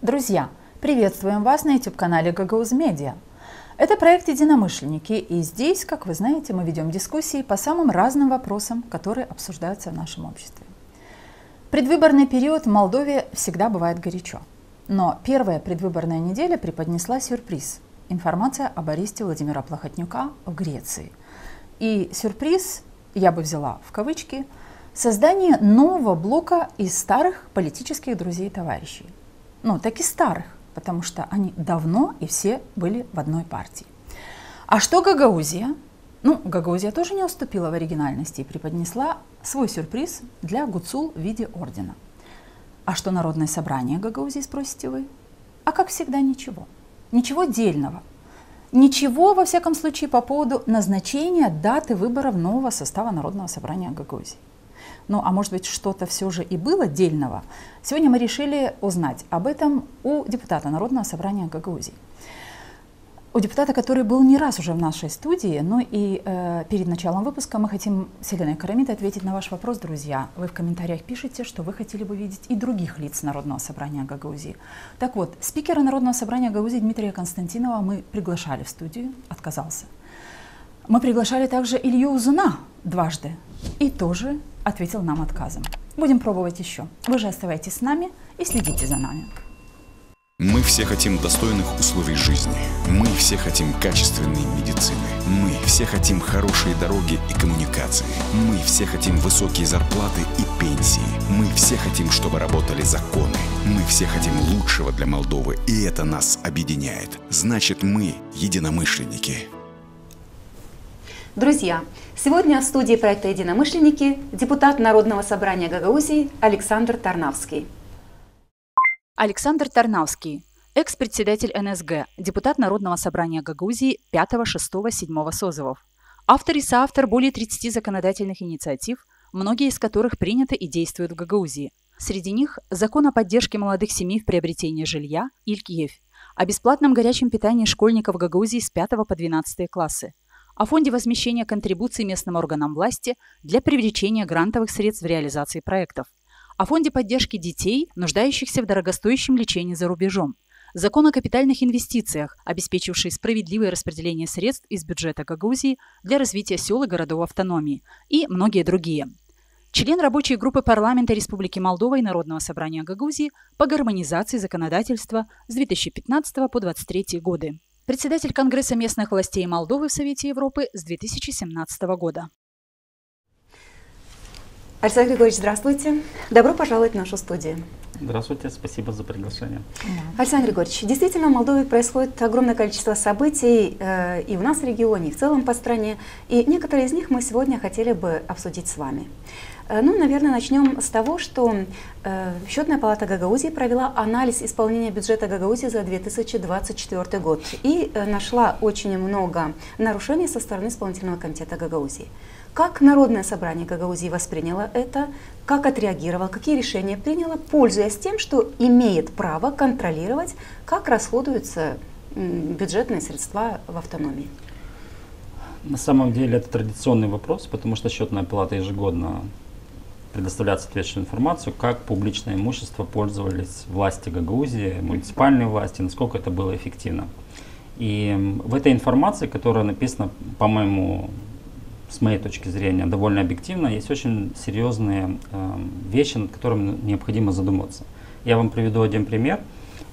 Друзья, приветствуем вас на YouTube-канале Гагауз Медиа. Это проект «Единомышленники», и здесь, как вы знаете, мы ведем дискуссии по самым разным вопросам, которые обсуждаются в нашем обществе. Предвыборный период в Молдове всегда бывает горячо. Но первая предвыборная неделя преподнесла сюрприз – информация об аресте Владимира Плохотнюка в Греции. И сюрприз, я бы взяла в кавычки, создание нового блока из старых политических друзей и товарищей. Ну, так и старых, потому что они давно и все были в одной партии. А что Гагаузия? Ну, Гагаузия тоже не уступила в оригинальности и преподнесла свой сюрприз для Гуцул в виде ордена. А что Народное собрание Гагаузии, спросите вы? А как всегда ничего. Ничего дельного. Ничего, во всяком случае, по поводу назначения даты выборов нового состава Народного собрания Гагаузии. Ну, а может быть, что-то все же и было дельного? Сегодня мы решили узнать об этом у депутата Народного собрания Гагаузии. У депутата, который был не раз уже в нашей студии, ну и перед началом выпуска мы хотим с Еленой Карамитой ответить на ваш вопрос, друзья. Вы в комментариях пишете, что вы хотели бы видеть и других лиц Народного собрания Гагаузии. Так вот, спикера Народного собрания Гагаузии Дмитрия Константинова мы приглашали в студию, отказался. Мы приглашали также Илью Узуна дважды и тоже ответил нам отказом. Будем пробовать еще. Вы же оставайтесь с нами и следите за нами. Мы все хотим достойных условий жизни. Мы все хотим качественной медицины. Мы все хотим хорошие дороги и коммуникации. Мы все хотим высокие зарплаты и пенсии. Мы все хотим, чтобы работали законы. Мы все хотим лучшего для Молдовы, и это нас объединяет. Значит, мы единомышленники. Друзья, сегодня в студии проекта «Единомышленники» депутат Народного собрания Гагаузии Александр Тарнавский. Александр Тарнавский, экс-председатель НСГ, депутат Народного собрания Гагаузии 5, 6, 7 созывов. Автор и соавтор более 30 законодательных инициатив, многие из которых приняты и действуют в Гагаузии. Среди них закон о поддержке молодых семей в приобретении жилья Илькиев, о бесплатном горячем питании школьников Гагаузии с 5 по 12 классы, о фонде возмещения контрибуций местным органам власти для привлечения грантовых средств в реализации проектов, о фонде поддержки детей, нуждающихся в дорогостоящем лечении за рубежом, закон о капитальных инвестициях, обеспечивший справедливое распределение средств из бюджета Гагаузии для развития сел и городов автономии и многие другие. Член рабочей группы парламента Республики Молдова и Народного собрания Гагаузии по гармонизации законодательства с 2015 по 2023 годы. Председатель Конгресса местных властей Молдовы в Совете Европы с 2017 года. Александр Григорьевич, здравствуйте. Добро пожаловать в нашу студию. Здравствуйте, спасибо за приглашение. Александр Григорьевич, действительно в Молдове происходит огромное количество событий и в нас в регионе, и в целом по стране. И некоторые из них мы сегодня хотели бы обсудить с вами. Ну, наверное, начнем с того, что Счетная палата Гагаузии провела анализ исполнения бюджета Гагаузии за 2024 год и нашла очень много нарушений со стороны исполнительного комитета Гагаузии. Как Народное собрание Гагаузии восприняло это, как отреагировало, какие решения приняло, пользуясь тем, что имеет право контролировать, как расходуются бюджетные средства в автономии? На самом деле это традиционный вопрос, потому что Счетная палата ежегодно предоставляет соответствующую информацию, как публичное имущество пользовались власти Гагаузии, муниципальные власти, насколько это было эффективно. И в этой информации, которая написана, по-моему, с моей точки зрения, довольно объективно, есть очень серьезные вещи, над которыми необходимо задуматься. Я вам приведу один пример.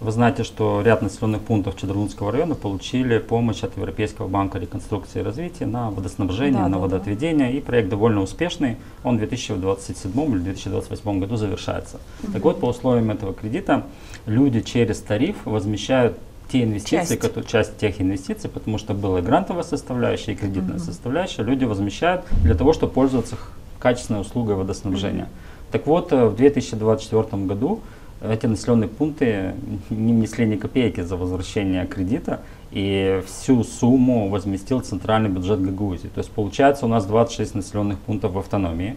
Вы знаете, что ряд населенных пунктов Чедрлунского района получили помощь от Европейского банка реконструкции и развития на водоснабжение, на водоотведение. И проект довольно успешный. Он в 2027 или 2028 году завершается. Так вот, по условиям этого кредита люди через тариф возмещают те инвестиции, часть тех инвестиций, потому что была и грантовая составляющая, и кредитная составляющая. Люди возмещают для того, чтобы пользоваться качественной услугой водоснабжения. Так вот, в 2024 году эти населенные пункты не внесли ни копейки за возвращение кредита, и всю сумму возместил центральный бюджет Гагаузии. То есть получается у нас 26 населенных пунктов в автономии.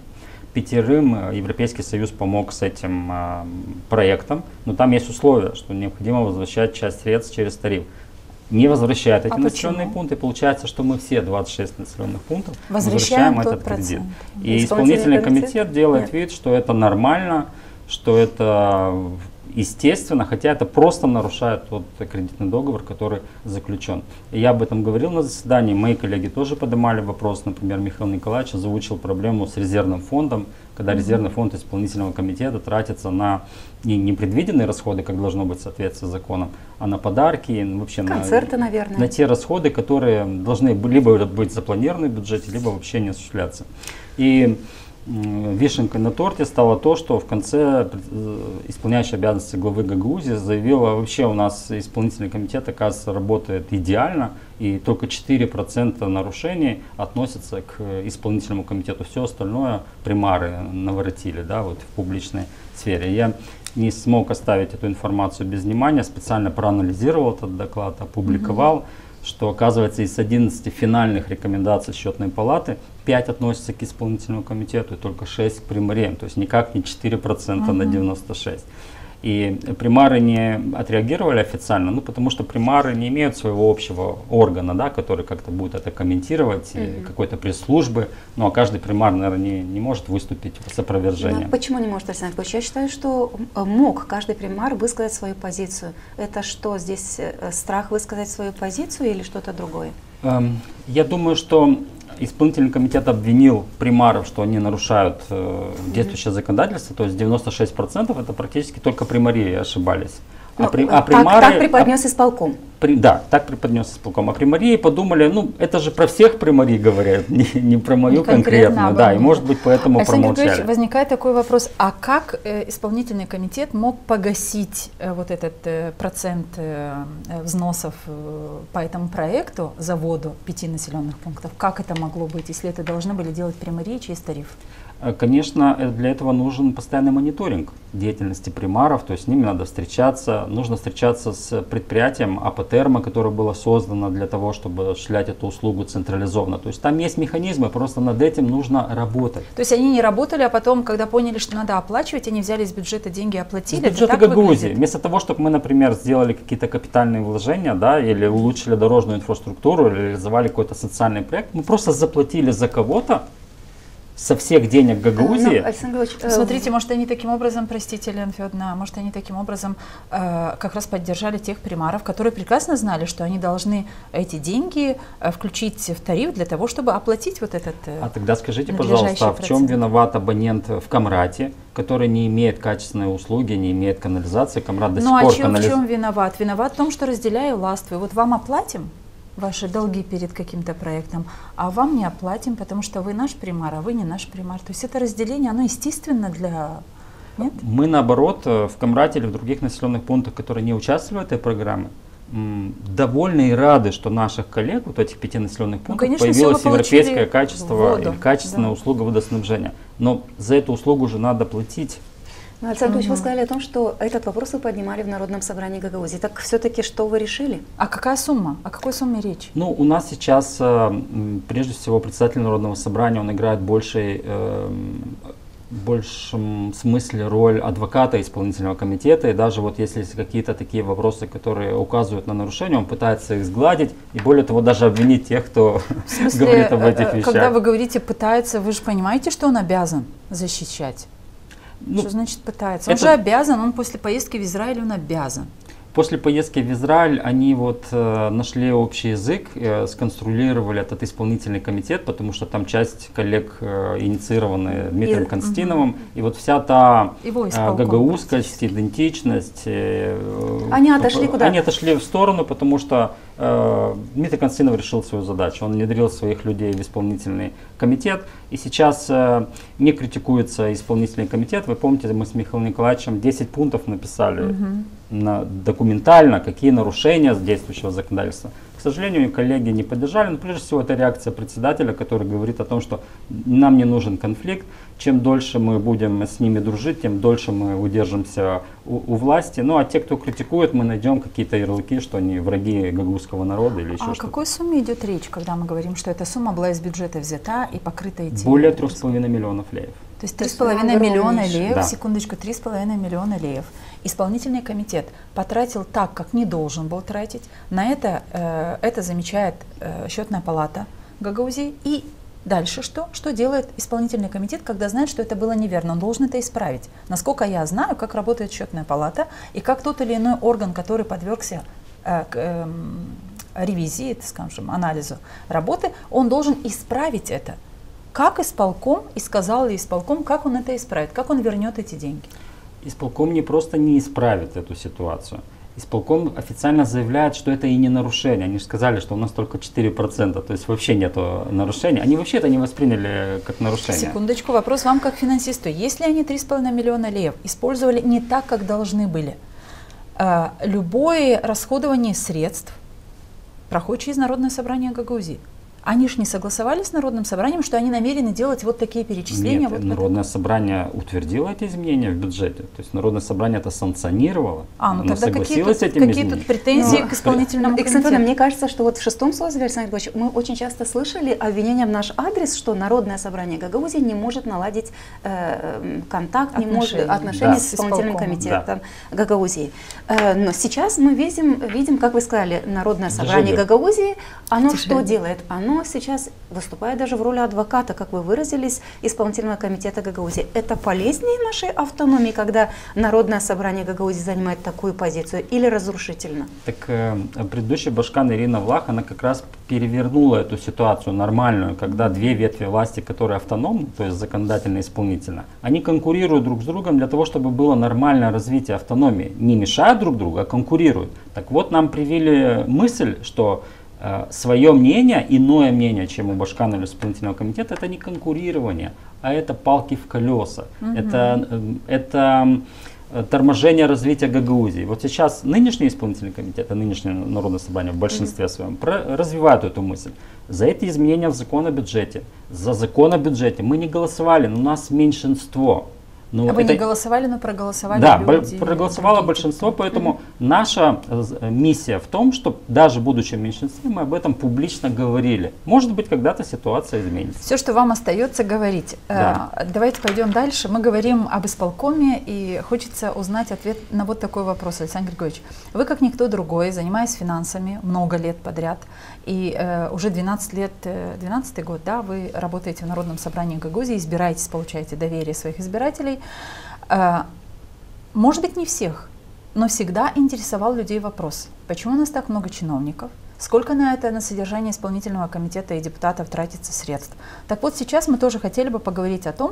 5 Европейский Союз помог с этим проектом, но там есть условия, что необходимо возвращать часть средств через тариф. Не возвращают эти населенные пункты, получается, что мы все 26 населенных пунктов возвращаем этот кредит. И исполнительный комитет делает вид, что это нормально, что это естественно, хотя это просто нарушает тот кредитный договор, который заключен. И я об этом говорил на заседании, мои коллеги тоже поднимали вопрос, например, Михаил Николаевич озвучил проблему с резервным фондом, когда резервный фонд исполнительного комитета тратится на не непредвиденные расходы, как должно быть в соответствии с законом, а на подарки, вообще концерты, наверное. На те расходы, которые должны либо быть запланированы в бюджете, либо вообще не осуществляться. И вишенкой на торте стало то, что в конце исполняющий обязанности главы Гагаузии заявила, вообще у нас исполнительный комитет, оказывается, работает идеально, и только 4% нарушений относятся к исполнительному комитету. Все остальное примары наворотили, да, вот в публичной сфере. Я не смог оставить эту информацию без внимания, специально проанализировал этот доклад, опубликовал, что, оказывается, из 11 финальных рекомендаций счетной палаты 5 относятся к исполнительному комитету и только 6 к примариям, то есть никак не 4% на 96%. И примары не отреагировали официально, ну, потому что примары не имеют своего общего органа, да, который как-то будет это комментировать, какой-то пресс-службы. Ну, а каждый примар, наверное, не может выступить с опровержением. Ну, почему не может, Александр Ильич? Я считаю, что мог каждый примар высказать свою позицию. Это что, здесь страх высказать свою позицию или что-то другое? Я думаю, что исполнительный комитет обвинил примаров, что они нарушают действующее законодательство, то есть 96% это практически только примари ошибались. Так преподнес исполком. Да, так преподнес исполком. А примарии подумали, ну это же про всех примарий говорят, не про мою конкретную. Да, и может быть поэтому промолчали. Возникает такой вопрос, а как исполнительный комитет мог погасить вот этот процент взносов по этому проекту, заводу 5 населенных пунктов? Как это могло быть, если это должны были делать примарии через тариф? Конечно, для этого нужен постоянный мониторинг деятельности примаров, то есть с ними надо встречаться. Нужно встречаться с предприятием АПТермо, которое было создано для того, чтобы осуществлять эту услугу централизованно. То есть там есть механизмы, просто над этим нужно работать. То есть они не работали, а потом, когда поняли, что надо оплачивать, они взяли из бюджета деньги и оплатили? Из бюджета Гагаузии. Вместо того, чтобы мы, например, сделали какие-то капитальные вложения, да, или улучшили дорожную инфраструктуру, или реализовали какой-то социальный проект, мы просто заплатили за кого-то со всех денег Гагаузии. Смотрите, может они таким образом, простите, Елена Федоровна, может они таким образом как раз поддержали тех примаров, которые прекрасно знали, что они должны эти деньги включить в тариф для того, чтобы оплатить вот этот А тогда скажите, пожалуйста, в чем виноват абонент в Камрате, который не имеет качественной услуги, не имеет канализации? Камрат до сих пор в чем виноват? Виноват в том, что разделяю ластвы. Вот вам оплатим ваши долги перед каким-то проектом, а вам не оплатим, потому что вы наш примар, а вы не наш примар. То есть это разделение, оно естественно для... Нет? Мы наоборот в Камрате или в других населенных пунктах, которые не участвовали в этой программе, довольны и рады, что наших коллег, вот этих 5 населенных пунктов, появилось европейское качество или качественная услуга водоснабжения. Но за эту услугу же надо платить. Но, Александр Ильич, вы сказали о том, что этот вопрос вы поднимали в Народном собрании Гагаузии. Так все-таки что вы решили? А какая сумма? О какой сумме речь? Ну, у нас сейчас, прежде всего, председатель Народного собрания, он играет в большем смысле роль адвоката исполнительного комитета. И даже вот если есть какие-то такие вопросы, которые указывают на нарушения, он пытается их сгладить. И более того, даже обвинить тех, кто говорит об этих вещах. Когда вы говорите «пытается», вы же понимаете, что он обязан защищать? Ну, что значит пытается? Он же обязан, он после поездки в Израиль, он обязан. После поездки в Израиль они вот нашли общий язык, сконструировали этот исполнительный комитет, потому что там часть коллег инициированы Дмитрием Константиновым, и вот вся та гагаузскость, идентичность. Они отошли куда? Они отошли в сторону, потому что Дмитрий Константинов решил свою задачу. Он внедрил своих людей в исполнительный комитет, и сейчас не критикуется исполнительный комитет. Вы помните, мы с Михаилом Николаевичем 10 пунктов написали документально, какие нарушения действующего законодательства. К сожалению, коллеги не поддержали, но прежде всего это реакция председателя, который говорит о том, что нам не нужен конфликт. Чем дольше мы будем с ними дружить, тем дольше мы удержимся у власти. Ну а те, кто критикует, мы найдем какие-то ярлыки, что они враги гагаузского народа или еще что-то. О какой сумме идет речь, когда мы говорим, что эта сумма была из бюджета взята и покрыта этим? Более 3,5 миллионов леев. То есть 3,5 миллиона леев, да. Секундочку, 3,5 миллиона леев. Исполнительный комитет потратил так, как не должен был тратить. На это замечает счетная палата Гагаузии и Дальше что? Что делает исполнительный комитет, когда знает, что это было неверно? Он должен это исправить. Насколько я знаю, как работает счетная палата и как тот или иной орган, который подвергся ревизии, так скажем, анализу работы, он должен исправить это. Как исполком, и сказал ли исполком, как он это исправит, как он вернет эти деньги? Исполком не просто не исправит эту ситуацию. Исполком официально заявляет, что это и не нарушение. Они же сказали, что у нас только 4%, то есть вообще нет нарушения. Они вообще это не восприняли как нарушение. Секундочку, вопрос вам как финансисту. Если они 3,5 миллиона лев использовали не так, как должны были, любое расходование средств проходит через Народное собрание Гагаузии. Они же не согласовали с Народным собранием, что они намерены делать вот такие перечисления? Нет, вот Народное собрание утвердило эти изменения в бюджете. То есть Народное собрание это санкционировало. Ну тогда согласилось какие тут претензии к исполнительному комитету? Мне кажется, что вот в 6-м созыве, Александр Григорьевич, мы очень часто слышали обвинения в наш адрес, что Народное собрание Гагаузии не может наладить контакт, не может отношения с исполнительным комитетом Гагаузии. Но сейчас мы видим, как вы сказали, Народное собрание Гагаузии, оно что делает? Оно сейчас выступает даже в роли адвоката, как вы выразились, исполнительного комитета Гагаузии. Это полезнее нашей автономии, когда Народное собрание Гагаузии занимает такую позицию, или разрушительно? Так предыдущая башкан Ирина Влах, она как раз перевернула эту ситуацию нормальную, когда две ветви власти, которые автономны, то есть законодательно и исполнительно, они конкурируют друг с другом для того, чтобы было нормальное развитие автономии. Не мешают друг другу, а конкурируют. Так вот, нам привили мысль, что свое мнение, иное мнение, чем у башкана или исполнительного комитета, это не конкурирование, а это палки в колеса. Это торможение развития Гагаузии. Вот сейчас нынешний исполнительный комитет, нынешнее Народное собрание в большинстве своем развивают эту мысль. За эти изменения в закон о бюджете, за закон о бюджете мы не голосовали, но у нас меньшинство. Вы не голосовали, но проголосовали люди. Да, проголосовало большинство, поэтому наша миссия в том, что даже будучи в меньшинстве, мы об этом публично говорили. Может быть, когда-то ситуация изменится. Все, что вам остается говорить. Да. Давайте пойдем дальше. Мы говорим об исполкоме, и хочется узнать ответ на вот такой вопрос, Александр Григорьевич. Вы, как никто другой, занимаясь финансами много лет подряд, и уже 12 год, да, вы работаете в Народном собрании Гагаузии, избираетесь, получаете доверие своих избирателей. Может быть, не всех, но всегда интересовал людей вопрос, почему у нас так много чиновников, сколько на содержание исполнительного комитета и депутатов тратится средств. Так вот, сейчас мы тоже хотели бы поговорить о том,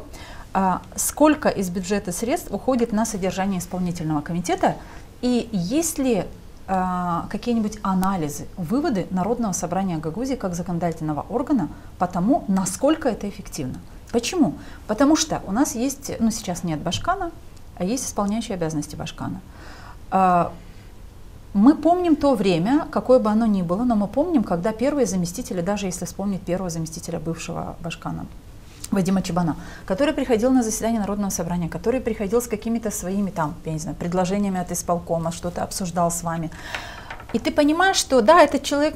сколько из бюджета средств уходит на содержание исполнительного комитета, и есть ли какие-нибудь анализы, выводы Народного собрания Гагаузии как законодательного органа по тому, насколько это эффективно. Почему? Потому что у нас есть, сейчас нет башкана, а есть исполняющие обязанности башкана. Мы помним то время, какое бы оно ни было, но мы помним, когда первые заместители, даже если вспомнить первого заместителя бывшего башкана, Вадима Чебана, который приходил на заседание Народного собрания, который приходил с какими-то своими предложениями от исполкома, что-то обсуждал с вами. И ты понимаешь, что да, этот человек,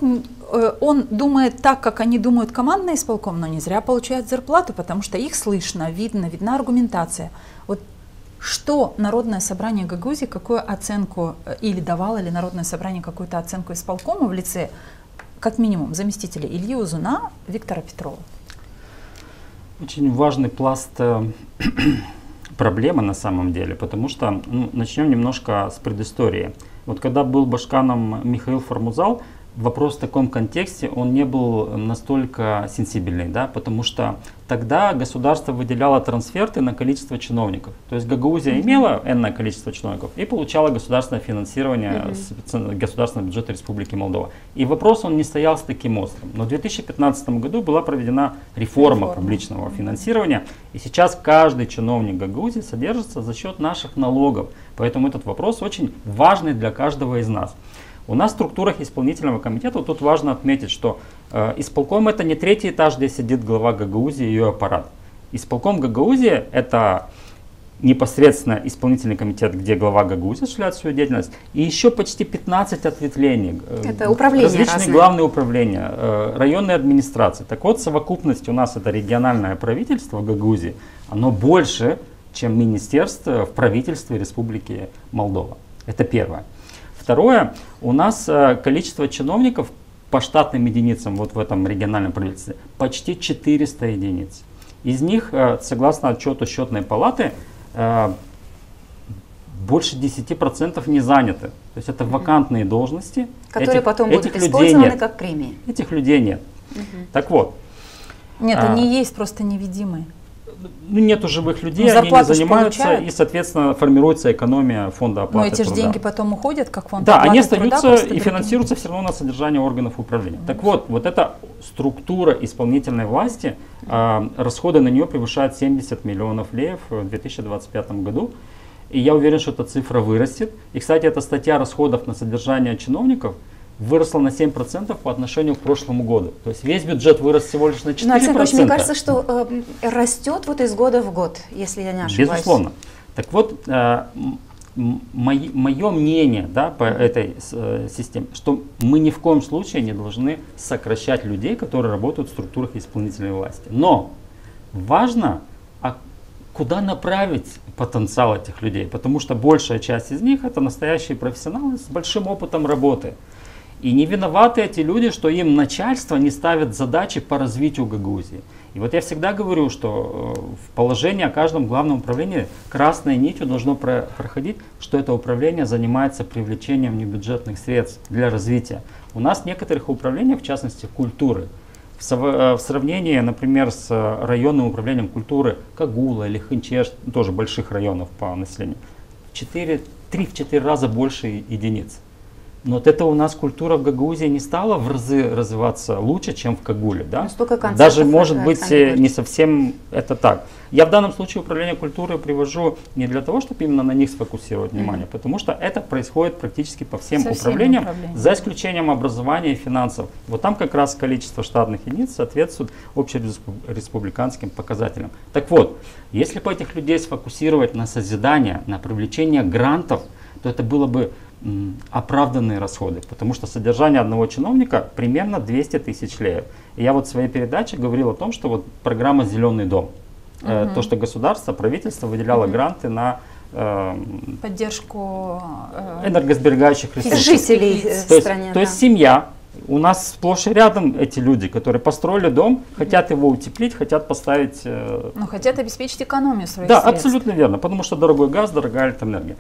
он думает так, как они думают командный исполком, но не зря получает зарплату, потому что их слышно, видна аргументация. Вот что Народное собрание Гагаузии, какую оценку, или давало ли Народное собрание какую-то оценку исполкому в лице, как минимум, заместителя Ильи Узуна, Виктора Петрова? Очень важный пласт проблемы на самом деле, потому что начнем немножко с предыстории. Вот когда был башканом Михаил Формузал, вопрос в таком контексте, он не был настолько сенсибельный, да, потому что тогда государство выделяло трансферты на количество чиновников. То есть Гагаузия имела энное количество чиновников и получала государственное финансирование с государственного бюджета Республики Молдова. И вопрос он не стоял с таким острым. Но в 2015 году была проведена реформа публичного финансирования, и сейчас каждый чиновник Гагаузии содержится за счет наших налогов. Поэтому этот вопрос очень важный для каждого из нас. У нас в структурах исполнительного комитета, тут важно отметить, что исполком это не третий этаж, где сидит глава Гагаузии и ее аппарат. Исполком Гагаузии это непосредственно исполнительный комитет, где глава Гагаузии осуществляет свою деятельность, и еще почти 15 ответвлений. Это управления различные разные. Главные управления, районные администрации. Так вот, совокупность у нас это региональное правительство в Гагаузии, оно больше, чем министерство в правительстве Республики Молдова. Это первое. Второе, у нас количество чиновников по штатным единицам вот в этом региональном правительстве почти 400 единиц. Из них, согласно отчету счетной палаты, больше 10% не заняты. То есть это вакантные должности. Которые потом будут использованы как премии. Этих людей нет. Так вот. Нет, они есть, просто невидимые. Ну, нету живых людей, они не занимаются, и, соответственно, формируется экономия фонда оплаты труда. Но эти же деньги потом уходят, как фонд оплаты труда. Да, они остаются и финансируются все равно на содержание органов управления. Так вот, вот эта структура исполнительной власти, расходы на нее превышают 70 миллионов леев в 2025 году. И я уверен, что эта цифра вырастет. И, кстати, эта статья расходов на содержание чиновников выросла на 7% по отношению к прошлому году. То есть весь бюджет вырос всего лишь на 4%. Но, Александр, мне кажется, что растет вот из года в год, если я не ошибаюсь. Безусловно. Так вот, мое мнение, да, по этой системе, что мы ни в коем случае не должны сокращать людей, которые работают в структурах исполнительной власти. Но важно, куда направить потенциал этих людей, потому что большая часть из них это настоящие профессионалы с большим опытом работы. И не виноваты эти люди, что им начальство не ставит задачи по развитию Гагаузии. И вот я всегда говорю, что в положении о каждом главном управлении красной нитью должно проходить, что это управление занимается привлечением небюджетных средств для развития. У нас в некоторых управлениях, в частности культуры, в сравнении, например, с районным управлением культуры Кагула или Хынчеш, тоже больших районов по населению, в 3-4 раза больше единиц. Но вот это у нас культура в Гагаузии не стала в разы развиваться лучше, чем в Кагуле. Да? Даже может быть не совсем это так. Я в данном случае управление культурой привожу не для того, чтобы именно на них сфокусировать внимание, потому что это происходит практически по всем управлениям, за исключением образования и финансов. Вот там как раз количество штатных единиц соответствует общереспубликанским показателям. Так вот, если бы этих людей сфокусировать на созидание, на привлечение грантов, то это было бы оправданные расходы, потому что содержание одного чиновника примерно 200 тысяч леев. И я вот в своей передаче говорил о том, что вот программа «Зеленый дом», то, что государство, правительство выделяло гранты на поддержку энергосберегающих ресурсов. Жителей в стране. То есть семья, у нас сплошь и рядом эти люди, которые построили дом, хотят его утеплить, хотят поставить... Ну, хотят обеспечить экономию своих средств. Да, абсолютно верно, потому что дорогой газ, дорогая электроэнергия.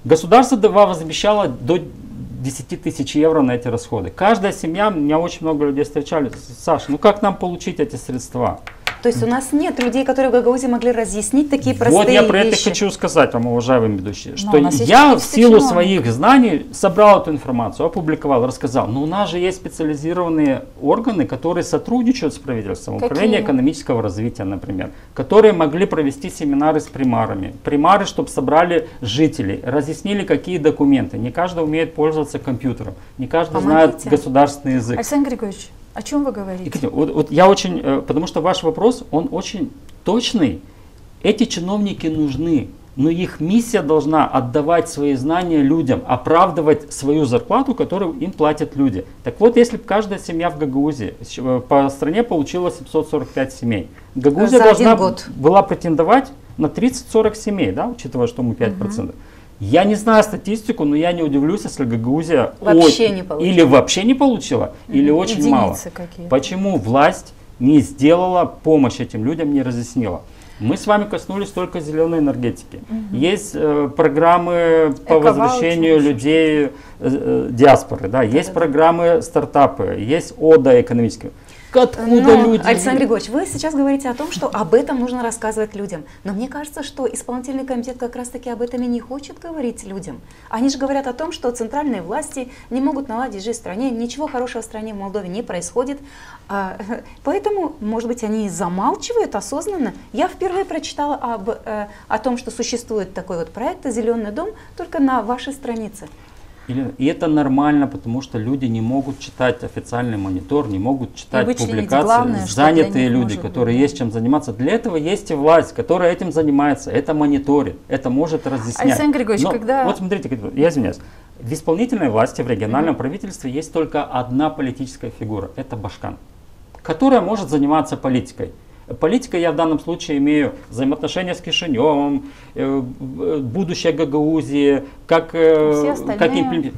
Государство возмещало до 10 тысяч евро на эти расходы. Каждая семья, меня очень много людей встречали, Саша, ну как нам получить эти средства? То есть у нас нет людей, которые в Гагаузии могли разъяснить такие простые вещи. Вот я про это хочу сказать вам, уважаемые ведущие, что я в силу своих знаний собрал эту информацию, опубликовал, рассказал. Но у нас же есть специализированные органы, которые сотрудничают с правительством. Управление экономического развития, например, которые могли провести семинары с примарами. Примары, чтобы собрали жителей, разъяснили, какие документы. Не каждый умеет пользоваться компьютером, не каждый знает государственный язык. Александр Григорьевич, о чем вы говорите? Екатерина, вот я очень, потому что ваш вопрос, он очень точный. Эти чиновники нужны, но их миссия должна отдавать свои знания людям, оправдывать свою зарплату, которую им платят люди. Так вот, если бы каждая семья в Гагаузии по стране получила 745 семей, Гагаузия должна была претендовать на 30-40 семей, да, учитывая, что мы 5%. Я не знаю статистику, но я не удивлюсь, если Гагаузия или вообще не получила, или очень мало. Почему власть не сделала помощь этим людям, не разъяснила? Мы с вами коснулись только зеленой энергетики. Есть программы по возвращению людей диаспоры, да, есть программы стартапы, есть ОДА экономические. Откуда люди? Александр Григорьевич, вы сейчас говорите о том, что об этом нужно рассказывать людям. Но мне кажется, что исполнительный комитет как раз-таки об этом и не хочет говорить людям. Они же говорят о том, что центральные власти не могут наладить жизнь в стране, ничего хорошего в стране в Молдове не происходит. Поэтому, может быть, они замалчивают осознанно. Я впервые прочитала о том, что существует такой вот проект «Зеленый дом» только на вашей странице. И это нормально, потому что люди не могут читать официальный монитор, не могут читать публикации. Главное, занятые люди, которые есть чем заниматься. Для этого есть и власть, которая этим занимается, это мониторит, это может разъяснять. Александр Григорьевич, когда... Вот смотрите, я извиняюсь. В исполнительной власти, в региональном правительстве есть только одна политическая фигура, это Башкан, которая может заниматься политикой. Политика я в данном случае имею взаимоотношения с Кишиневым, будущее Гагаузии,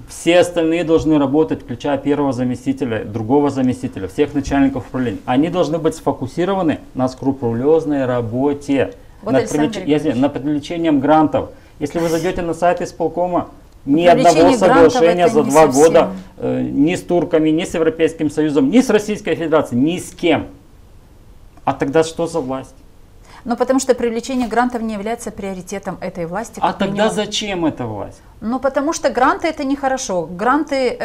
все остальные должны работать, включая первого заместителя, другого заместителя, всех начальников управления. Они должны быть сфокусированы на скрупулезной работе, над привлечением грантов. Если вы зайдете на сайт исполкома, ни одного соглашения за 2 года ни с турками, ни с Европейским Союзом, ни с Российской Федерацией, ни с кем. А тогда что за власть? Ну, потому что привлечение грантов не является приоритетом этой власти. А тогда зачем эта власть? Ну, потому что гранты это нехорошо. Гранты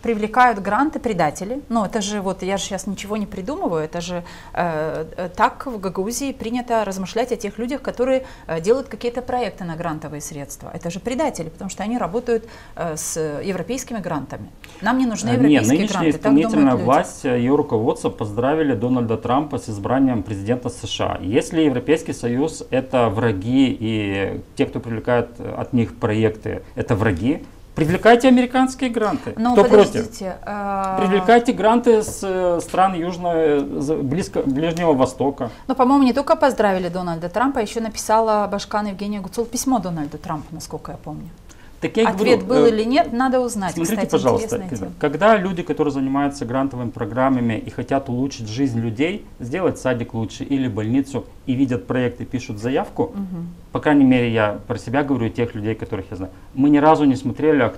привлекают гранты предатели. Ну, это же вот, я же сейчас ничего не придумываю, это же так в Гагаузии принято размышлять о тех людях, которые делают какие-то проекты на грантовые средства. Это же предатели, потому что они работают с европейскими грантами. Нам не нужны европейские гранты. Нынешняя исполнительная власть, ее руководство поздравили Дональда Трампа с избранием президента США. Если Европейский Союз это враги и те, кто привлекает от них проекты, это враги, привлекайте американские гранты. Но кто против? Привлекайте гранты с стран Ближнего Востока. Но, по-моему, не только поздравили Дональда Трампа, еще написала Башкан Евгения Гуцул письмо Дональду Трампу, насколько я помню. Ответ был или нет, надо узнать. Смотрите, кстати, пожалуйста, когда люди, которые занимаются грантовыми программами и хотят улучшить жизнь людей, сделать садик лучше или больницу, и видят проект и пишут заявку, по крайней мере, я про себя говорю и тех людей, которых я знаю, мы ни разу не смотрели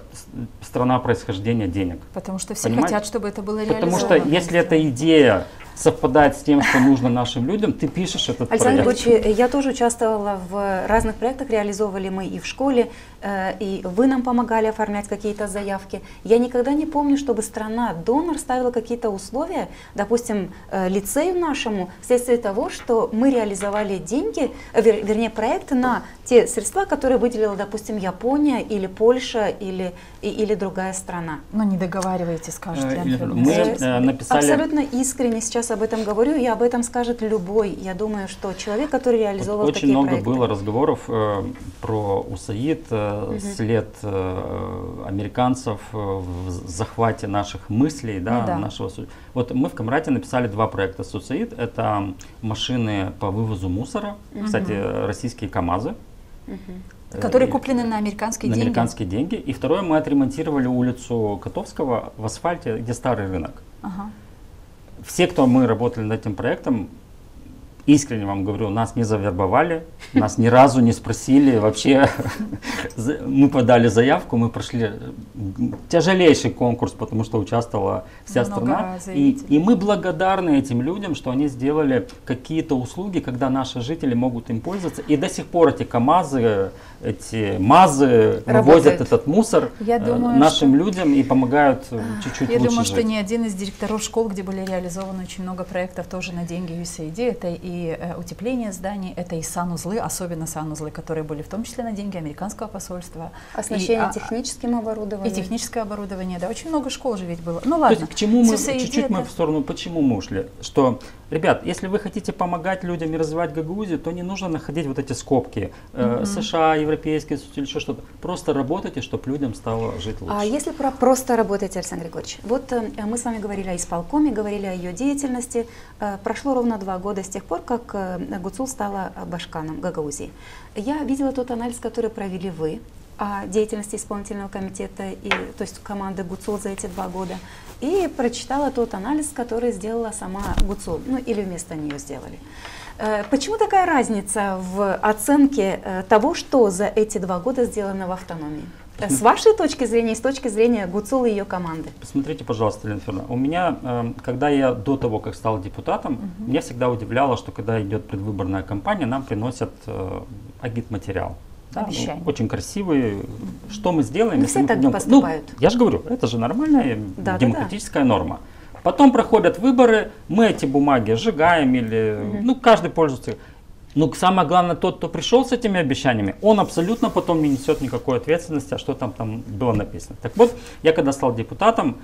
страна происхождения денег. Потому что все хотят, чтобы это было реализовано. Потому что если эта идея совпадает с тем, что нужно нашим людям, ты пишешь этот Александр проект. Григорьевич, я тоже участвовала в разных проектах, реализовывали мы и в школе, и вы нам помогали оформлять какие-то заявки. Я никогда не помню, чтобы страна-донор ставила какие-то условия, допустим, лицею нашему, вследствие того, что мы реализовали деньги, вернее, проекты на те средства, которые выделила, допустим, Япония или Польша или другая страна. Но не договариваете, скажете. Мы написали... Абсолютно искренне сейчас об этом говорю, и об этом скажет любой. Я думаю, что человек, который реализовывал такие проекты. Очень много было разговоров про УСАИД, след американцев в захвате наших мыслей, нашего. Вот мы в Камрате написали 2 проекта с УСАИД. Это машины по вывозу мусора, кстати, российские КАМАЗы. Которые куплены на американские деньги. На американские деньги. И второе, мы отремонтировали улицу Котовского в асфальте, где старый рынок. Все, кто мы работали над этим проектом, искренне вам говорю, нас не завербовали, нас ни разу не спросили вообще. Мы подали заявку, мы прошли тяжелейший конкурс, потому что участвовала вся страна. И мы благодарны этим людям, что они сделали какие-то услуги, когда наши жители могут им пользоваться. И до сих пор эти КАМАЗы, эти МАЗы вывозят этот мусор нашим людям и помогают чуть-чуть лучше жить. Я думаю, что ни один из директоров школ, где были реализованы очень много проектов тоже на деньги USAID, это и утепление зданий, это и санузлы, особенно санузлы, которые были в том числе на деньги американского посольства. Оснащение техническим оборудованием. И техническое оборудование, да, очень много школ же ведь было. Ну ладно. То есть, к чему мы, чуть-чуть мы в сторону, почему мы ушли? Что, ребят, если вы хотите помогать людям и развивать Гагаузию, то не нужно находить вот эти скобки. США, Европейский Союз или еще что-то. Просто работайте, чтобы людям стало жить лучше. А если просто работать, Александр Григорьевич, вот мы с вами говорили о исполкоме, говорили о ее деятельности. Прошло ровно 2 года с тех пор, как Гуцул стала Башканом Гагаузии. Я видела тот анализ, который провели вы о деятельности исполнительного комитета, то есть команды Гуцул за эти 2 года, и прочитала тот анализ, который сделала сама Гуцул, ну или вместо нее сделали. Почему такая разница в оценке того, что за эти 2 года сделано в автономии? С вашей точки зрения и с точки зрения Гуцул и ее команды? Посмотрите, пожалуйста, Елена Федоровна, у меня, когда я до того, как стал депутатом, меня всегда удивляло, что когда идет предвыборная кампания, нам приносят агитматериал. Да, очень красивый. Что мы сделаем? Не все так поступают. Я же говорю, это же нормальная демократическая норма. Потом проходят выборы, мы эти бумаги сжигаем или, каждый пользуется. Но самое главное, тот, кто пришел с этими обещаниями, он абсолютно потом не несет никакой ответственности, а что там было написано. Так вот, я когда стал депутатом,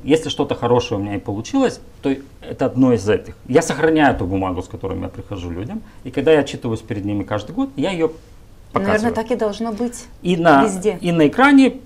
если что-то хорошее у меня и получилось, то это одно из этих. Я сохраняю эту бумагу, с которой я прихожу людям, и когда я отчитываюсь перед ними каждый год, я ее показываю. Наверное, так и должно быть везде. И на экране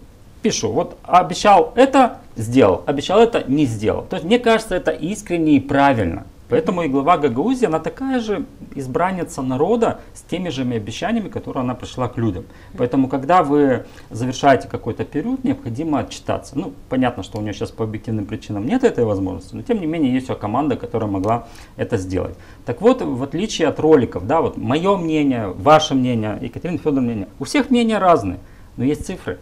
пишу, вот обещал это, сделал, обещал это, не сделал. То есть мне кажется, это искренне и правильно. Поэтому и глава Гагаузии, она такая же избранница народа с теми же обещаниями, которые она пришла к людям. Поэтому, когда вы завершаете какой-то период, необходимо отчитаться. Ну, понятно, что у нее сейчас по объективным причинам нет этой возможности, но тем не менее есть команда, которая могла это сделать. Так вот, в отличие от роликов, да, вот мое мнение, ваше мнение, Екатерина Федоровна мнение, у всех мнения разные, но есть цифры,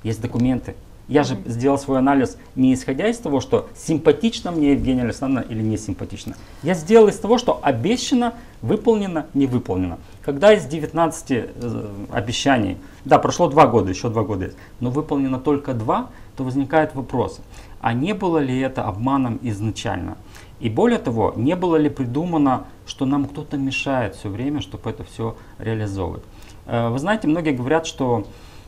есть документы. Я же сделал свой анализ не исходя из того, что симпатично мне Евгения Александровна или не симпатично. Я сделал из того, что обещано, выполнено, не выполнено. Когда из 19 обещаний, да, прошло 2 года, еще 2 года есть, но выполнено только 2, то возникает вопрос, а не было ли это обманом изначально? И более того, не было ли придумано, что нам кто-то мешает все время, чтобы это все реализовывать? Вы знаете, многие говорят, что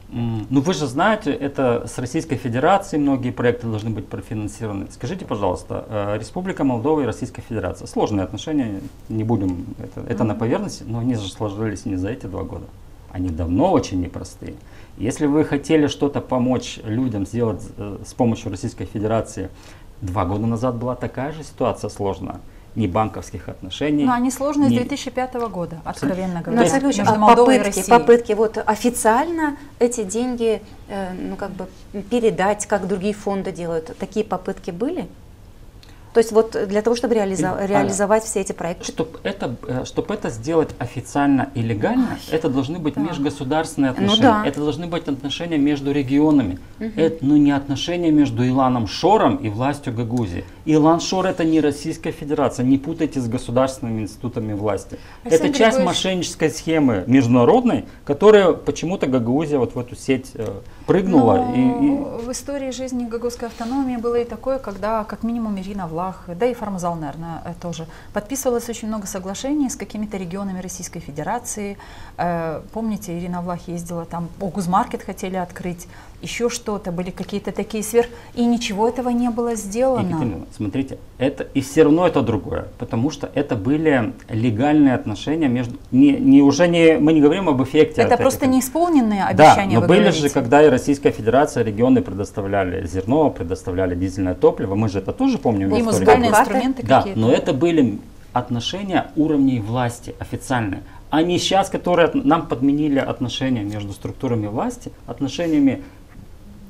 ну вы же знаете, это с Российской Федерацией многие проекты должны быть профинансированы. Скажите, пожалуйста, Республика Молдова и Российская Федерация. Сложные отношения, не будем, это на поверхности, но они же сложились не за эти 2 года. Они давно очень непростые. Если вы хотели что-то помочь людям сделать с помощью Российской Федерации, 2 года назад была такая же ситуация сложная. Ни банковских отношений. Но они сложные с 2005 года, откровенно говоря. Но, между Молдовой и Россией. Попытки вот официально эти деньги ну, как бы передать, как другие фонды делают, такие попытки были? То есть вот для того, чтобы реализовать все эти проекты? Чтобы это сделать официально и легально, это должны быть межгосударственные отношения. Ну, да. Это должны быть отношения между регионами. Это, но не отношения между Иланом Шором и властью Гагаузии. Илан Шор это не Российская Федерация, не путайте с государственными институтами власти. Это часть мошеннической схемы международной, которая почему-то Гагаузия вот в эту сеть прыгнула. В истории жизни гагаузской автономии было и такое, когда как минимум Ирина Влах, да и Формазал, наверное, тоже, подписывалось очень много соглашений с какими-то регионами Российской Федерации. Помните, Ирина Влах ездила там, Огузмаркет хотели открыть, еще что-то, были какие-то такие и ничего этого не было сделано. Екатерина, смотрите, это и все равно это другое, потому что это были легальные отношения между, мы не говорим об эффекте. Это просто неисполненные обещания. Да, но были же, когда и Российская Федерация, регионы предоставляли зерно, предоставляли дизельное топливо, мы же это тоже помним. И музыкальные инструменты какие-то. Да, но это были отношения уровней власти официальные. А не сейчас, которые нам подменили отношения между структурами власти, отношениями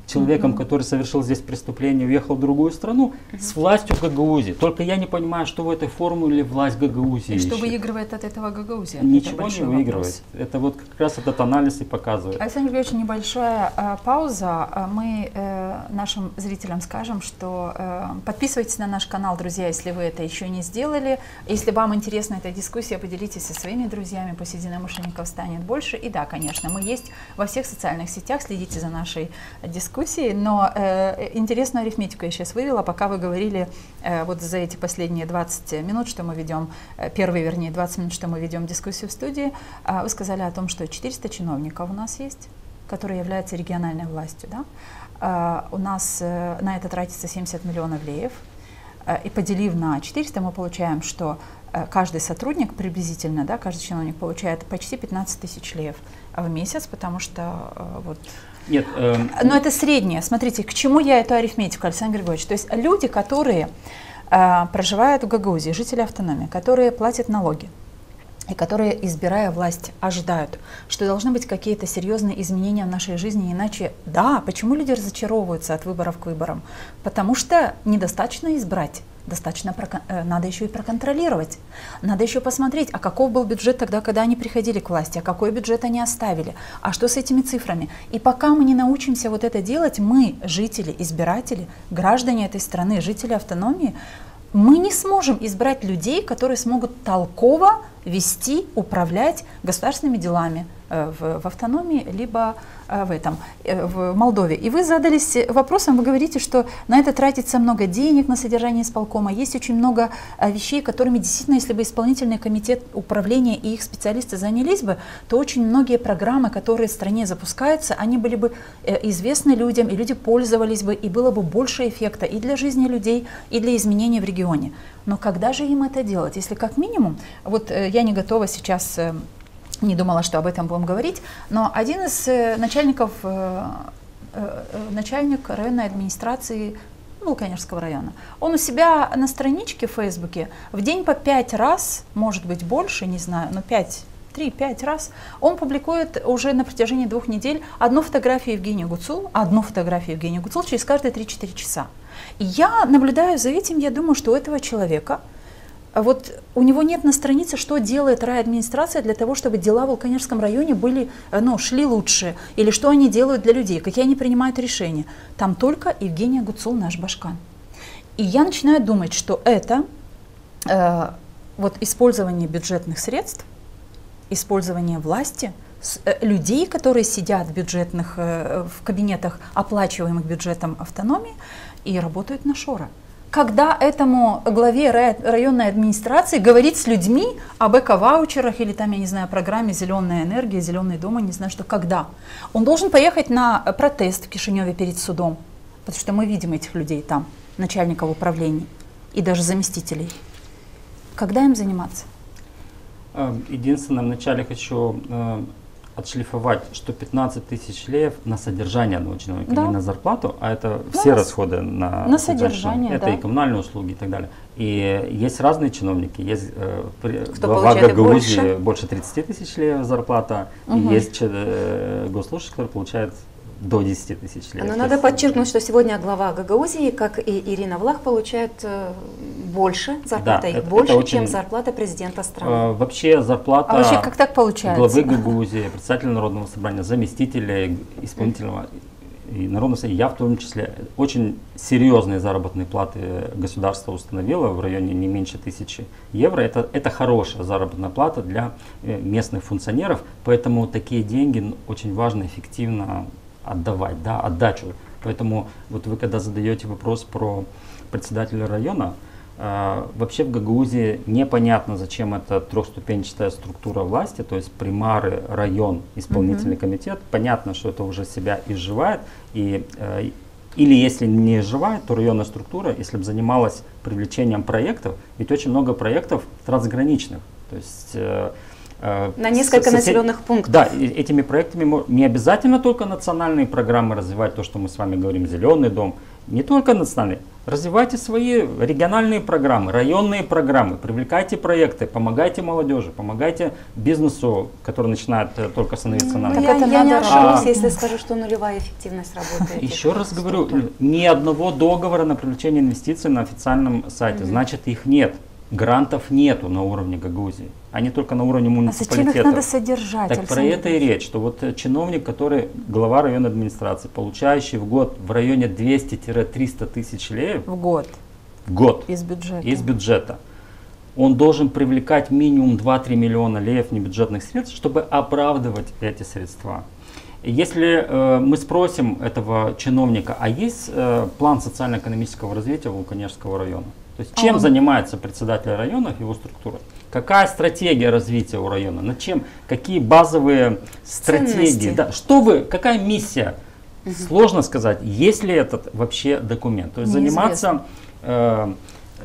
человеком, который совершил здесь преступление, уехал в другую страну, с властью Гагаузии. Только я не понимаю, что в этой формуле власть Гагаузии. И что выигрывает от этого Гагаузия? Ничего не выигрывает. Это вот как раз этот анализ и показывает. Александр Григорьевич, небольшая пауза. Мы нашим зрителям скажем, что подписывайтесь на наш канал, друзья, если вы это еще не сделали. Если вам интересна эта дискуссия, поделитесь со своими друзьями, пусть единомышленников станет больше. И да, конечно, мы есть во всех социальных сетях, следите за нашей дискуссией. Но интересную арифметику я сейчас вывела, пока вы говорили вот за эти последние 20 минут, что мы ведем, первые, 20 минут, что мы ведем дискуссию в студии, вы сказали о том, что 400 чиновников у нас есть, которые являются региональной властью. Да? У нас на это тратится 70 миллионов леев, и поделив на 400, мы получаем, что каждый сотрудник приблизительно, да, каждый чиновник получает почти 15 тысяч леев в месяц, потому что вот... Нет, но это среднее. Смотрите, к чему я эту арифметику, Александр Григорьевич? То есть люди, которые проживают в Гагаузии, жители автономии, которые платят налоги, и которые, избирая власть, ожидают, что должны быть какие-то серьезные изменения в нашей жизни, иначе, да, почему люди разочаровываются от выборов к выборам? Потому что недостаточно избрать. Надо еще и проконтролировать. Надо еще посмотреть, а каков был бюджет тогда, когда они приходили к власти, а какой бюджет они оставили, а что с этими цифрами. И пока мы не научимся вот это делать, мы, жители, избиратели, граждане этой страны, жители автономии, мы не сможем избрать людей, которые смогут толково вести, управлять государственными делами в автономии, либо в Молдове. И вы задались вопросом, вы говорите, что на это тратится много денег, на содержание исполкома. Есть очень много вещей, которыми действительно, если бы исполнительный комитет управления и их специалисты занялись бы, то очень многие программы, которые в стране запускаются, они были бы известны людям, и люди пользовались бы, и было бы больше эффекта и для жизни людей, и для изменений в регионе. Но когда же им это делать? Если как минимум, вот я не готова сейчас... Не думала, что об этом будем говорить, но один из начальник районной администрации Вулканерского района, он у себя на страничке в Фейсбуке в день по 5 раз, может быть больше, не знаю, но 3-5 раз, он публикует уже на протяжении 2 недель одну фотографию Евгения Гуцул через каждые 3-4 часа. И я наблюдаю за этим, я думаю, что у этого человека, вот у него нет на странице, что делает райадминистрация для того, чтобы дела в Вулканерском районе были, шли лучше, или что они делают для людей, какие они принимают решения. Там только Евгения Гуцул, наш Башкан. И я начинаю думать, что это использование бюджетных средств, использование власти, людей, которые сидят в кабинетах, оплачиваемых бюджетом автономии, и работают на Шора. Когда этому главе районной администрации говорить с людьми об эко-ваучерах или там, я не знаю, программе «Зеленая энергия», «Зеленый дом», не знаю, что когда. Он должен поехать на протест в Кишиневе перед судом, потому что мы видим этих людей там, начальников управлений и даже заместителей. Когда им заниматься? Единственное, вначале хочу отшлифовать, что 15 тысяч леев на содержание одного чиновника, не на зарплату, а это все расходы на содержание. Это и коммунальные услуги и так далее. И есть разные чиновники. Есть глава Гагаузии больше 30 тысяч леев зарплата, и есть госслужащий, который получает до 10 тысяч леев. Но надо подчеркнуть, что сегодня глава Гагаузии, как и Ирина Влах, получает больше, зарплата их больше, чем зарплата президента страны. Вообще зарплата как так получается? Главы Гагаузии, председателя Народного собрания, заместителя исполнительного и Народного собрания, я в том числе, очень серьезные заработные платы государство установило в районе не меньше 1000 евро. Это хорошая заработная плата для местных функционеров, поэтому такие деньги очень важно эффективно отдавать, отдачу. Поэтому вот вы когда задаете вопрос про председателя района, вообще в Гагаузии непонятно, зачем эта трехступенчатая структура власти, то есть примары, район, исполнительный комитет. Понятно, что это уже себя изживает, или если не изживает, то районная структура, если бы занималась привлечением проектов, ведь очень много проектов трансграничных, то есть на несколько населенных пунктов. Да, этими проектами не обязательно только национальные программы развивать, то, что мы с вами говорим, «Зеленый дом», не только национальные. Развивайте свои региональные программы, районные программы, привлекайте проекты, помогайте молодежи, помогайте бизнесу, который начинает только становиться на ноги. Я не ошибусь, если скажу, что нулевая эффективность работает. Еще раз говорю, ни одного договора на привлечение инвестиций на официальном сайте, значит их нет. Грантов нету на уровне Гагаузии, они только на уровне муниципалитета. А зачем их надо содержать? Так про это и речь, что вот чиновник, который глава районной администрации, получающий в год в районе 200-300 тысяч леев в год из бюджета, он должен привлекать минимум 2-3 миллиона леев небюджетных средств, чтобы оправдывать эти средства. Если мы спросим этого чиновника, а есть план социально-экономического развития Вулканерского района? То есть чем занимается председатель района, его структура? Какая стратегия развития у района? Над чем? Какие базовые стратегии? Да, какая миссия? Сложно сказать, есть ли этот вообще документ. То есть заниматься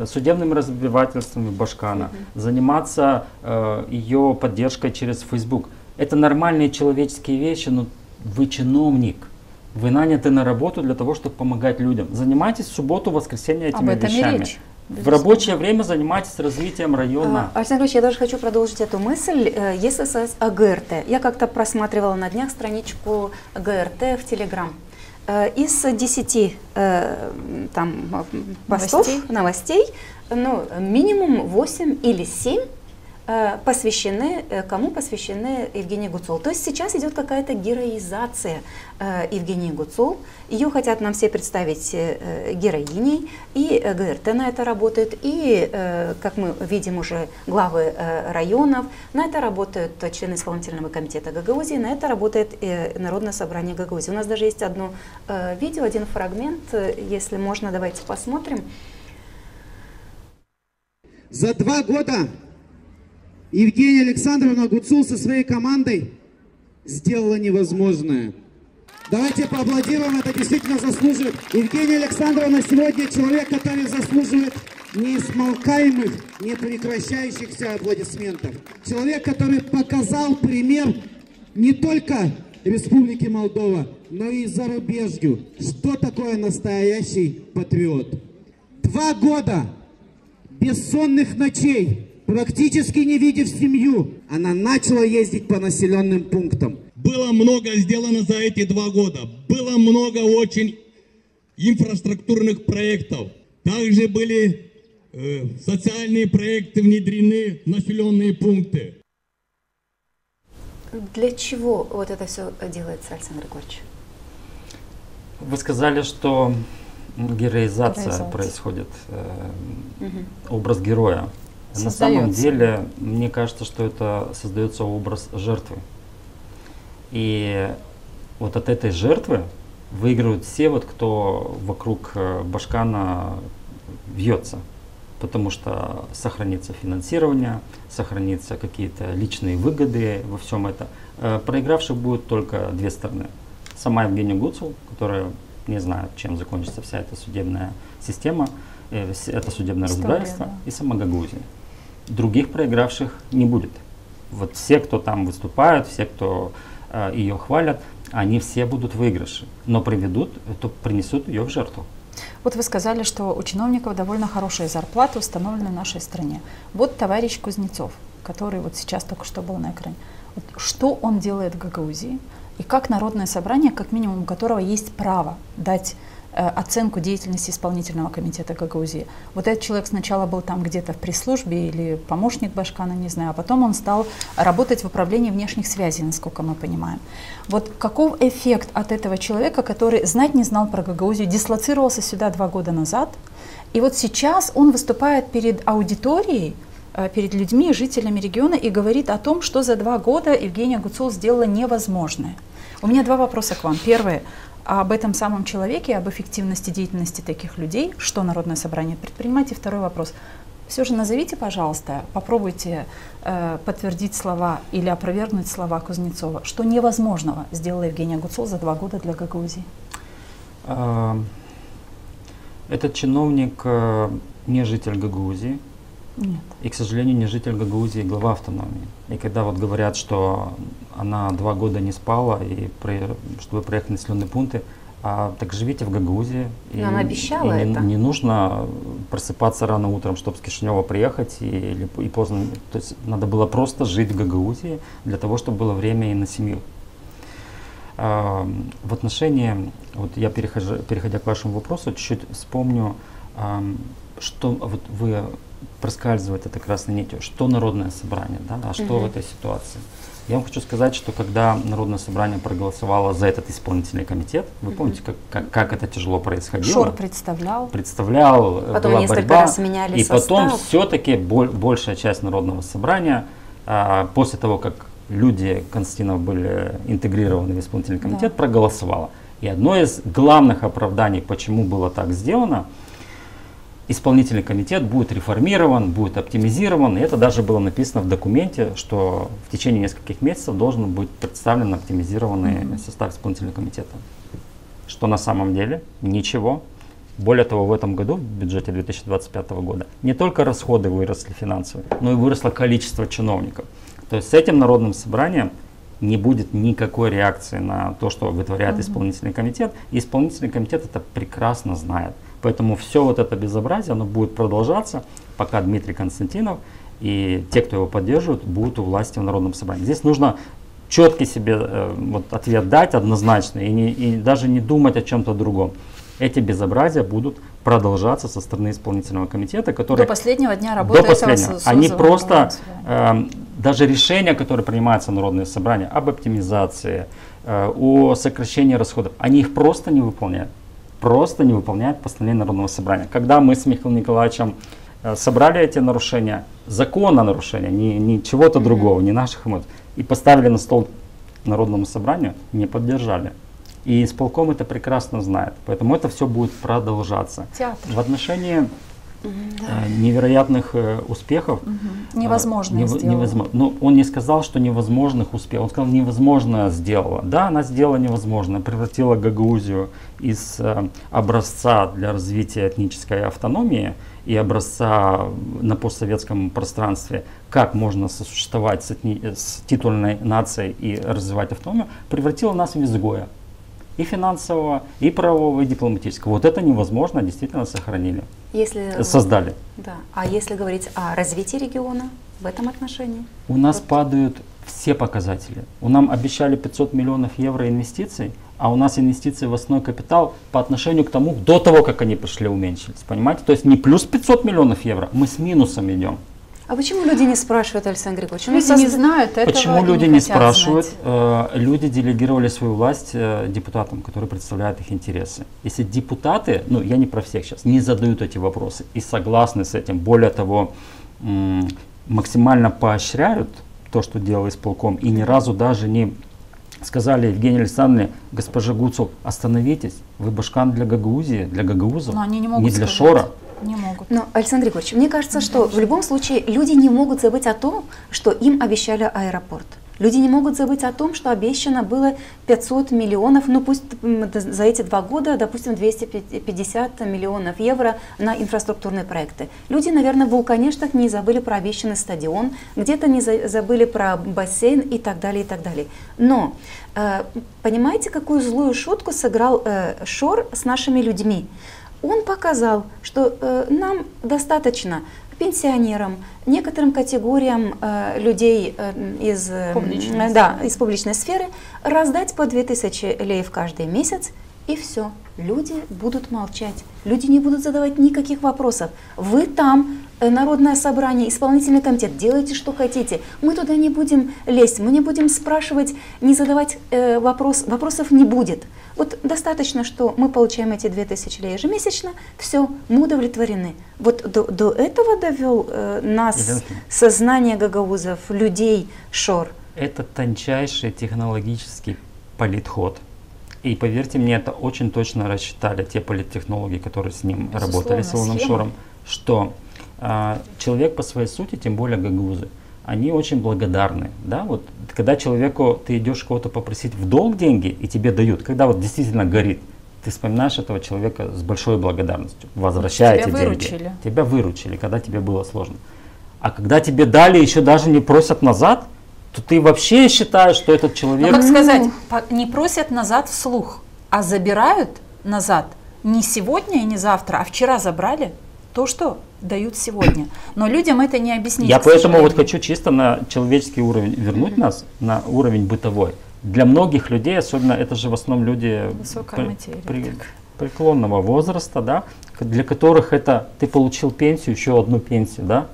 судебными разбирательствами Башкана, заниматься ее поддержкой через Facebook. Это нормальные человеческие вещи, но вы чиновник. Вы наняты на работу для того, чтобы помогать людям. Занимайтесь в субботу, воскресенье этими вещами. В рабочее время занимайтесь развитием района. Александр Ильич, я даже хочу продолжить эту мысль. Если сказать о ГРТ, я как-то просматривала на днях страничку ГРТ в Телеграм. Из 10 постов, новостей, минимум 8 или 7 кому посвящены Евгении Гуцул. То есть сейчас идет какая-то героизация Евгении Гуцул. Ее хотят нам все представить героиней, и ГРТ на это работает, и, как мы видим уже, главы районов, на это работают члены исполнительного комитета Гагаузии, на это работает Народное собрание Гагаузии. У нас даже есть одно видео, один фрагмент, если можно, давайте посмотрим. За 2 года Евгения Александровна Гуцул со своей командой сделала невозможное. Давайте поаплодируем, это действительно заслуживает. Евгения Александровна сегодня человек, который заслуживает неисмолкаемых, непрекращающихся аплодисментов. Человек, который показал пример не только Республики Молдова, но и зарубежью. Что такое настоящий патриот? 2 года бессонных ночей, практически не видев семью, она начала ездить по населенным пунктам. Было много сделано за эти 2 года. Было много очень инфраструктурных проектов. Также были социальные проекты внедрены в населенные пункты. Для чего вот это все делается, Александр Григорьевич? Вы сказали, что героизация происходит, образ героя. Создается. На самом деле, мне кажется, что это создается образ жертвы. И вот от этой жертвы выигрывают все, вот, кто вокруг Башкана вьется. Потому что сохранится финансирование, сохранится какие-то личные выгоды во всем этом. Проигравших будет только 2 стороны. Сама Евгения Гуцул, которая не знает, чем закончится вся эта судебная система, это судебное разбирательство, да. И сама Гагаузия. Других проигравших не будет. Вот все, кто там выступают, все, кто ее хвалят, они все будут выигрыши, но принесут ее в жертву. Вот вы сказали, что у чиновников довольно хорошие зарплаты установлены в нашей стране. Вот товарищ Кузнецов, который вот сейчас только что был на экране. Вот что он делает в Гагаузии и как Народное собрание, как минимум, у которого есть право дать оценку деятельности исполнительного комитета Гагаузии. Вот этот человек сначала был там где-то в пресс-службе или помощник Башкана, не знаю, а потом он стал работать в управлении внешних связей, насколько мы понимаем. Вот каков эффект от этого человека, который знать не знал про Гагаузию, дислоцировался сюда 2 года назад, и вот сейчас он выступает перед аудиторией, перед людьми, жителями региона и говорит о том, что за 2 года Евгения Гуцул сделала невозможное. У меня 2 вопроса к вам. Первый – об этом самом человеке, об эффективности деятельности таких людей, что Народное собрание предпринимает. И второй вопрос. Все же назовите, пожалуйста, попробуйте подтвердить слова или опровергнуть слова Кузнецова, что невозможного сделала Евгения Гуцул за 2 года для Гагаузии. Этот чиновник не житель Гагаузии. Нет. И, к сожалению, не житель Гагаузии, глава автономии. И когда вот говорят, что она 2 года не спала, и чтобы проехать в населенные пункты, так живите в Гагаузии. Но она обещала это. Не нужно просыпаться рано утром, чтобы с Кишинева приехать и поздно. То есть надо было просто жить в Гагаузии для того, чтобы было время и на семью. В отношении, вот я переходя к вашему вопросу, чуть-чуть вспомню, что вот вы проскальзывает этой красной нитью, что Народное собрание, да, а что в этой ситуации. Я вам хочу сказать, что когда Народное собрание проголосовало за этот исполнительный комитет, вы помните, как это тяжело происходило? Шор представлял, потом была несколько борьба, раз меняли и состав. потом все-таки большая часть Народного собрания, после того, как люди Константинов были интегрированы в исполнительный комитет, проголосовала. И одно из главных оправданий, почему было так сделано, исполнительный комитет будет реформирован, будет оптимизирован, и это даже было написано в документе, что в течение нескольких месяцев должен быть представлен оптимизированный состав исполнительного комитета. Что на самом деле ничего. Более того, в этом году, в бюджете 2025 года, не только расходы выросли финансовые, но и выросло количество чиновников. То есть с этим Народным собранием не будет никакой реакции на то, что вытворяет исполнительный комитет. И исполнительный комитет это прекрасно знает. Поэтому все вот это безобразие, оно будет продолжаться, пока Дмитрий Константинов и те, кто его поддерживают, будут у власти в Народном собрании. Здесь нужно четкий себе ответ дать однозначно и даже не думать о чем-то другом. Эти безобразия будут продолжаться со стороны исполнительного комитета, который до последнего дня работы. До последнего. Они просто, даже решения, которые принимаются в Народное собрание об оптимизации, о сокращении расходов, они их просто не выполняют. Просто не выполняют постановление Народного собрания. Когда мы с Михаилом Николаевичем собрали эти нарушения, закона нарушения, не чего-то другого, не наших эмоций, и поставили на стол Народному собранию, не поддержали. И исполком это прекрасно знает. Поэтому это все будет продолжаться. Театр. В отношении невероятных успехов. Невозможно сделала. Но он не сказал, что невозможных успехов, он сказал, невозможно сделала. Да, она сделала невозможное, превратила Гагаузию из образца для развития этнической автономии и образца на постсоветском пространстве, как можно сосуществовать с титульной нацией и развивать автономию, превратила нас в изгоя. И финансового, и правового, и дипломатического. Вот это невозможно, действительно сохранили, создали. Да. А если говорить о развитии региона в этом отношении? У нас падают все показатели. Нам обещали 500 миллионов евро инвестиций, а у нас инвестиции в основной капитал по отношению к тому, до того, как они пришли, уменьшились. Понимаете? То есть не плюс 500 миллионов евро, мы с минусом идем. А почему люди не спрашивают, Александр Григорьевич? Люди не знают этого. Почему люди не спрашивают? Люди делегировали свою власть депутатам, которые представляют их интересы. Если депутаты, ну я не про всех сейчас, не задают эти вопросы и согласны с этим, более того, максимально поощряют то, что делал исполком, и ни разу даже не сказали Евгении Александровне, госпожа Гуцул, остановитесь, вы башкан для Гагаузии, для гагаузов, не для Шора. Не могут. Но, Александр Григорьевич, мне кажется, что в любом случае люди не могут забыть о том, что им обещали аэропорт. Люди не могут забыть о том, что обещано было 500 миллионов, ну пусть за эти 2 года, допустим, 250 миллионов евро на инфраструктурные проекты. Люди, наверное, в Вулканештах не забыли про обещанный стадион, где-то не забыли про бассейн и так далее, и так далее. Но понимаете, какую злую шутку сыграл Шор с нашими людьми? Он показал, что нам достаточно пенсионерам, некоторым категориям людей из публичной сферы раздать по 2000 леев каждый месяц, и все. Люди будут молчать, люди не будут задавать никаких вопросов. Вы там, Народное собрание, исполнительный комитет, делайте, что хотите. Мы туда не будем лезть, мы не будем спрашивать, не задавать вопросов не будет. Вот достаточно, что мы получаем эти 2000 лей ежемесячно, все, мы удовлетворены. Вот до этого довел нас сознание гагаузов, людей, Шор. Это тончайший технологический политход. И поверьте мне, это очень точно рассчитали те политтехнологи, которые с ним работали, с Илоном Шором, что человек по своей сути, тем более гагаузы, они очень благодарны. Да? Вот, когда человеку, ты идешь кого-то попросить в долг деньги, и тебе дают, когда вот действительно горит, ты вспоминаешь этого человека с большой благодарностью, возвращаете деньги. Тебя выручили, когда тебе было сложно. А когда тебе дали, еще даже не просят назад, то ты вообще считаешь, что этот человек... Ну, как сказать, не просят назад вслух, а забирают назад не сегодня и не завтра, а вчера забрали то, что дают сегодня. Но людям это не объяснить. Я поэтому вот хочу чисто на человеческий уровень вернуть нас, на уровень бытовой. Для многих людей, особенно это же в основном люди преклонного возраста, да, для которых это ты получил пенсию, еще одну пенсию, да.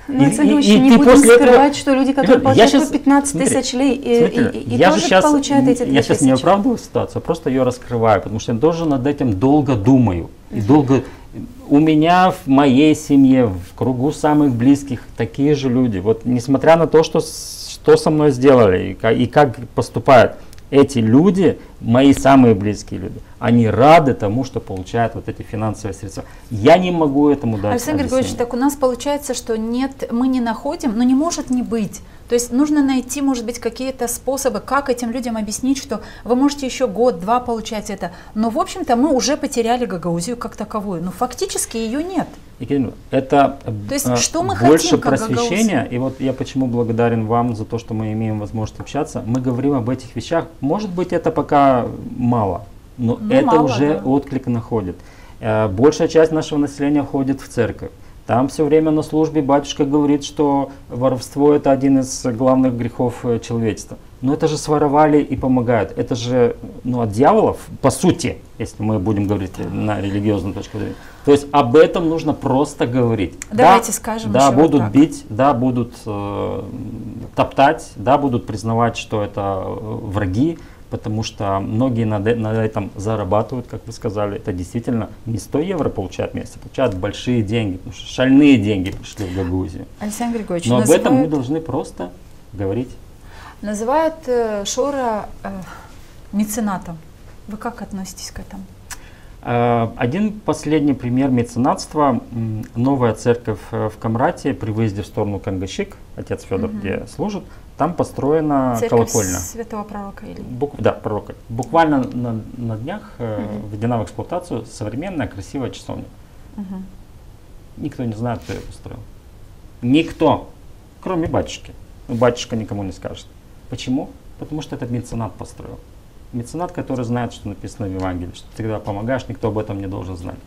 Но не будем скрывать, что люди, которые получают по 15 тысяч лей, и тоже получают эти 2000. Я сейчас не оправдываю ситуацию, просто ее раскрываю, потому что я тоже над этим долго думаю. И долго... У меня в моей семье, в кругу самых близких такие же люди. Вот несмотря на то, что со мной сделали и как поступают эти люди, мои самые близкие люди, они рады тому, что получают вот эти финансовые средства. Я не могу этому дать Александр Григорьевич, так у нас получается, что нет, мы не находим, но не может не быть. То есть нужно найти, может быть, какие-то способы, как этим людям объяснить, что вы можете еще год-два получать это. Но, в общем-то, мы уже потеряли Гагаузию как таковую. Но фактически ее нет. Это то есть, что мы больше хотим, просвещения. И вот я почему благодарен вам за то, что мы имеем возможность общаться. Мы говорим об этих вещах. Может быть, это пока мало, но это мало, уже отклик находит. Большая часть нашего населения ходит в церковь. Там все время на службе батюшка говорит, что воровство это один из главных грехов человечества. Но это же своровали и помогают. Это же от дьяволов, по сути, если мы будем говорить на религиозную точку зрения. То есть об этом нужно просто говорить. Давайте скажем. Да, будут бить, да, будут топтать, да, будут признавать, что это враги. Потому что многие на этом зарабатывают, как вы сказали. Это действительно не 100 евро получают в месяц, получают большие деньги, потому что шальные деньги пришли в Гагаузию. Александр Григорьевич, но об этом мы должны просто говорить. Называют Шора меценатом. Вы как относитесь к этому? Один последний пример меценатства. Новая церковь в Камрате при выезде в сторону Кангашик, отец Федор, где служит, там построена Церковь колокольня. Святого Пророка Илии. Да, пророка. Буквально на днях введена в эксплуатацию современная красивая часовня. Никто не знает, кто ее построил. Никто, кроме батюшки. Батюшка никому не скажет. Почему? Потому что это меценат построил. Меценат, который знает, что написано в Евангелии, что ты когда помогаешь, никто об этом не должен знать.